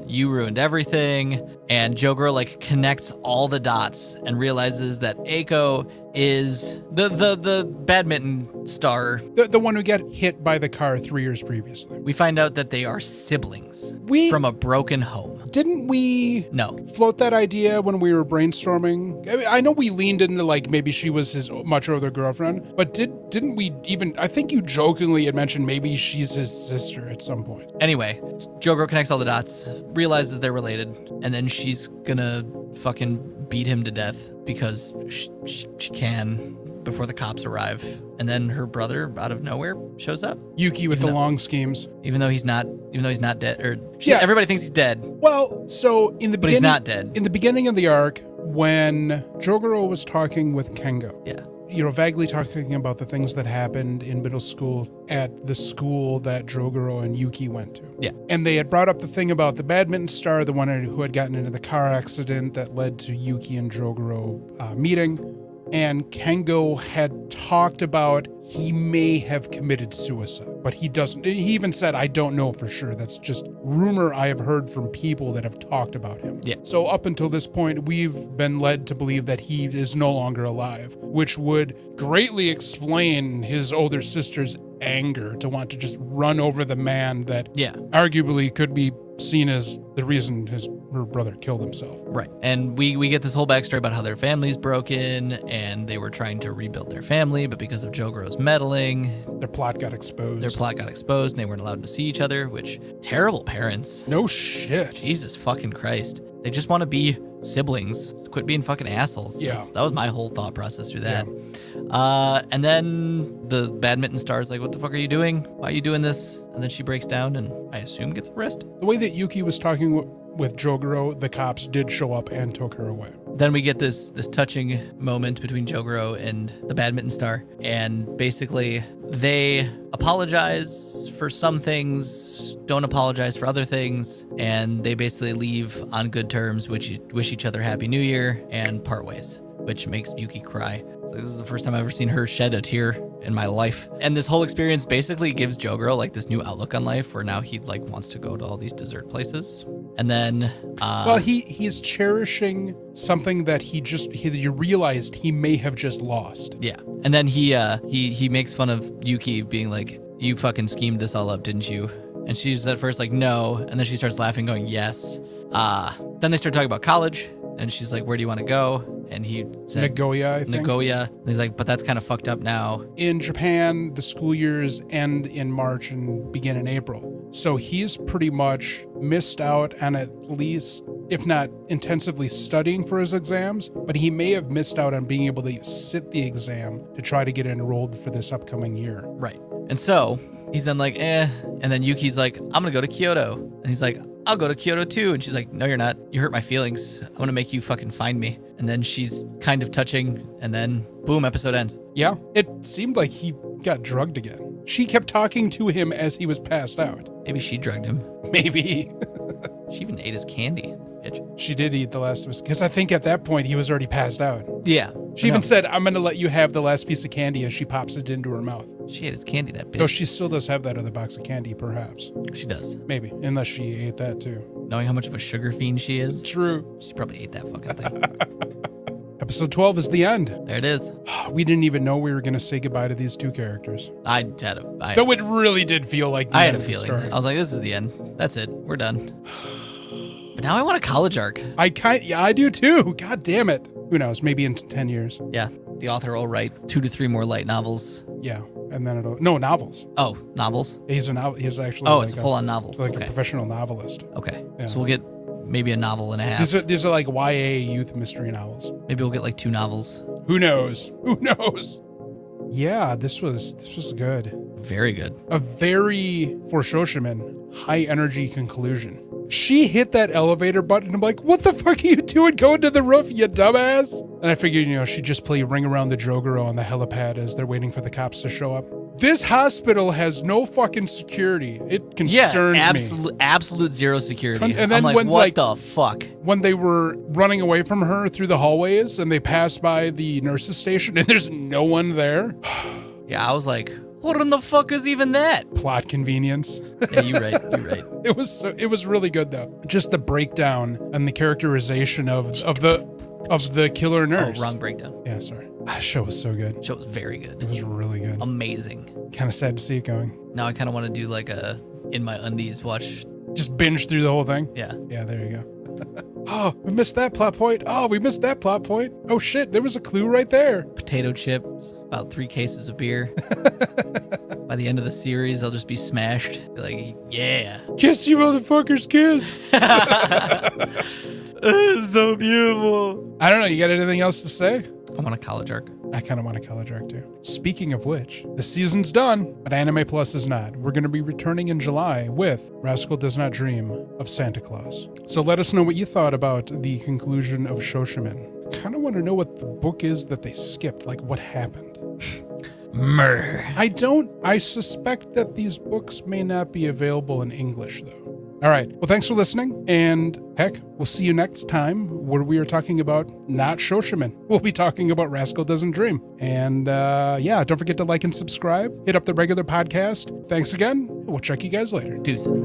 You ruined everything. And Jogoro connects all the dots and realizes that Eiko is the badminton star. The one who got hit by the car 3 years previously. We find out that they are siblings from a broken home. Didn't we No. float that idea when we were brainstorming? I know we leaned into maybe she was his much older girlfriend, but didn't we even, I think you jokingly had mentioned maybe she's his sister at some point. Anyway, Jogoro connects all the dots, realizes they're related, and then she's gonna fucking beat him to death because she can before the cops arrive. And then her brother out of nowhere shows up. Yuki with the long schemes. Even though he's not dead, everybody thinks he's dead. Well, so in the beginning, but he's not dead. In the beginning of the arc, when Jogoro was talking with Kengo, vaguely talking about the things that happened in middle school at the school that Jogoro and Yuki went to. Yeah. And they had brought up the thing about the badminton star, the one who had gotten into the car accident that led to Yuki and Jogoro meeting. And Kengo had talked about he may have committed suicide, but he doesn't. He even said, I don't know for sure. That's just rumor I have heard from people that have talked about him. Yeah. So up until this point, we've been led to believe that he is no longer alive, which would greatly explain his older sister's anger to want to just run over the man that arguably could be seen as the reason her brother killed himself. Right. And we get this whole backstory about how their family's broken and they were trying to rebuild their family, but because of Jogoro's meddling, their plot got exposed. And they weren't allowed to see each other, which terrible parents. No shit. Jesus fucking Christ. They just want to be siblings. Quit being fucking assholes. Yeah. That was my whole thought process through that. Yeah. And then the badminton star's like, what the fuck are you doing? Why are you doing this? And then she breaks down and I assume gets arrested. The way that Yuki was talking with Jogoro, the cops did show up and took her away. Then we get this touching moment between Jogoro and the badminton star. And basically they apologize for some things, don't apologize for other things, and they basically leave on good terms, wish each other Happy New Year, and part ways, which makes Yuki cry. So this is the first time I've ever seen her shed a tear in my life. And this whole experience basically gives Jogoro this new outlook on life where now he wants to go to all these dessert places. And then he's cherishing something that he realized he may have just lost. Yeah. And then he makes fun of Yuki being like, you fucking schemed this all up, didn't you? And she's at first like, no. And then she starts laughing, going, yes. Then they start talking about college. And she's like, where do you want to go? And he said, Nagoya, I think. Nagoya. And he's like, but that's kind of fucked up now. In Japan, the school years end in March and begin in April. So he's pretty much missed out on at least, if not intensively studying for his exams, but he may have missed out on being able to sit the exam to try to get enrolled for this upcoming year. Right. And so he's then like, And then Yuki's like, I'm going to go to Kyoto. And he's like, I'll go to Kyoto too. And she's like, no, you're not. You hurt my feelings. I want to make you fucking find me. And then she's kind of touching. And then boom, episode ends. Yeah. It seemed like he got drugged again. She kept talking to him as he was passed out. Maybe she drugged him. Maybe. She even ate his candy. Bitch. She did eat the last of his, because I think at that point he was already passed out. Yeah. She even said, I'm going to let you have the last piece of candy, as she pops it into her mouth. She ate his candy, that bitch. No, she still does have that other box of candy, perhaps. She does. Maybe, unless she ate that too. Knowing how much of a sugar fiend she is. True. She probably ate that fucking thing. Episode 12 is the end. There it is. We didn't even know we were going to say goodbye to these two characters. Though it really did feel like the I end had a of the feeling. story. I was like, this is the end. That's it. We're done. But now I want a college arc. I do too. God damn it. Who knows? Maybe in 10 years. Yeah. The author will write 2 to 3 more light novels. Yeah. And then no, novels. Oh, novels? He's actually it's a full-on novel. Like a professional novelist. Okay. Yeah. So we'll get maybe a novel and a half. These are like YA youth mystery novels. Maybe we'll get like 2 novels. Who knows? Yeah, this was good. Very good. A very, for Shoshimin, high energy conclusion. She hit that elevator button. I'm like, what the fuck are you doing going to the roof, you dumbass? And I figured, she'd just play Ring Around the Jogoro on the helipad as they're waiting for the cops to show up. This hospital has no fucking security. It concerns me. Absolute zero security. And then I'm like, what the fuck? When they were running away from her through the hallways and they passed by the nurse's station and there's no one there. Yeah, I was like, what in the fuck is even that? Plot convenience. Yeah, you're right. It was really good though. Just the breakdown and the characterization of the killer nurse. Oh, wrong breakdown. Yeah, sorry. That show was so good. Show was very good. It was really good. Amazing. Kind of sad to see it going. Now I kind of want to do like a in my undies watch. Just binge through the whole thing. Yeah. Yeah, there you go. Oh, we missed that plot point. Oh, we missed that plot point. Oh shit, there was a clue right there. Potato chips, about 3 cases of beer. By the end of the series, they'll just be smashed. Be like, yeah. Kiss you motherfuckers, kiss. It's so beautiful. I don't know. You got anything else to say? I want a college arc. I kind of want a college arc too. Speaking of which, the season's done, but Anime Plus is not. We're going to be returning in July with Rascal Does Not Dream of Santa Claus. So let us know what you thought about the conclusion of Shoshimin. I kind of want to know what the book is that they skipped, like what happened. Murder. I suspect that these books may not be available in English though. All right. Well, thanks for listening. And heck, we'll see you next time where we are talking about not Shoshimin. We'll be talking about Rascal Doesn't Dream. And don't forget to like and subscribe. Hit up the regular podcast. Thanks again. We'll check you guys later. Deuces.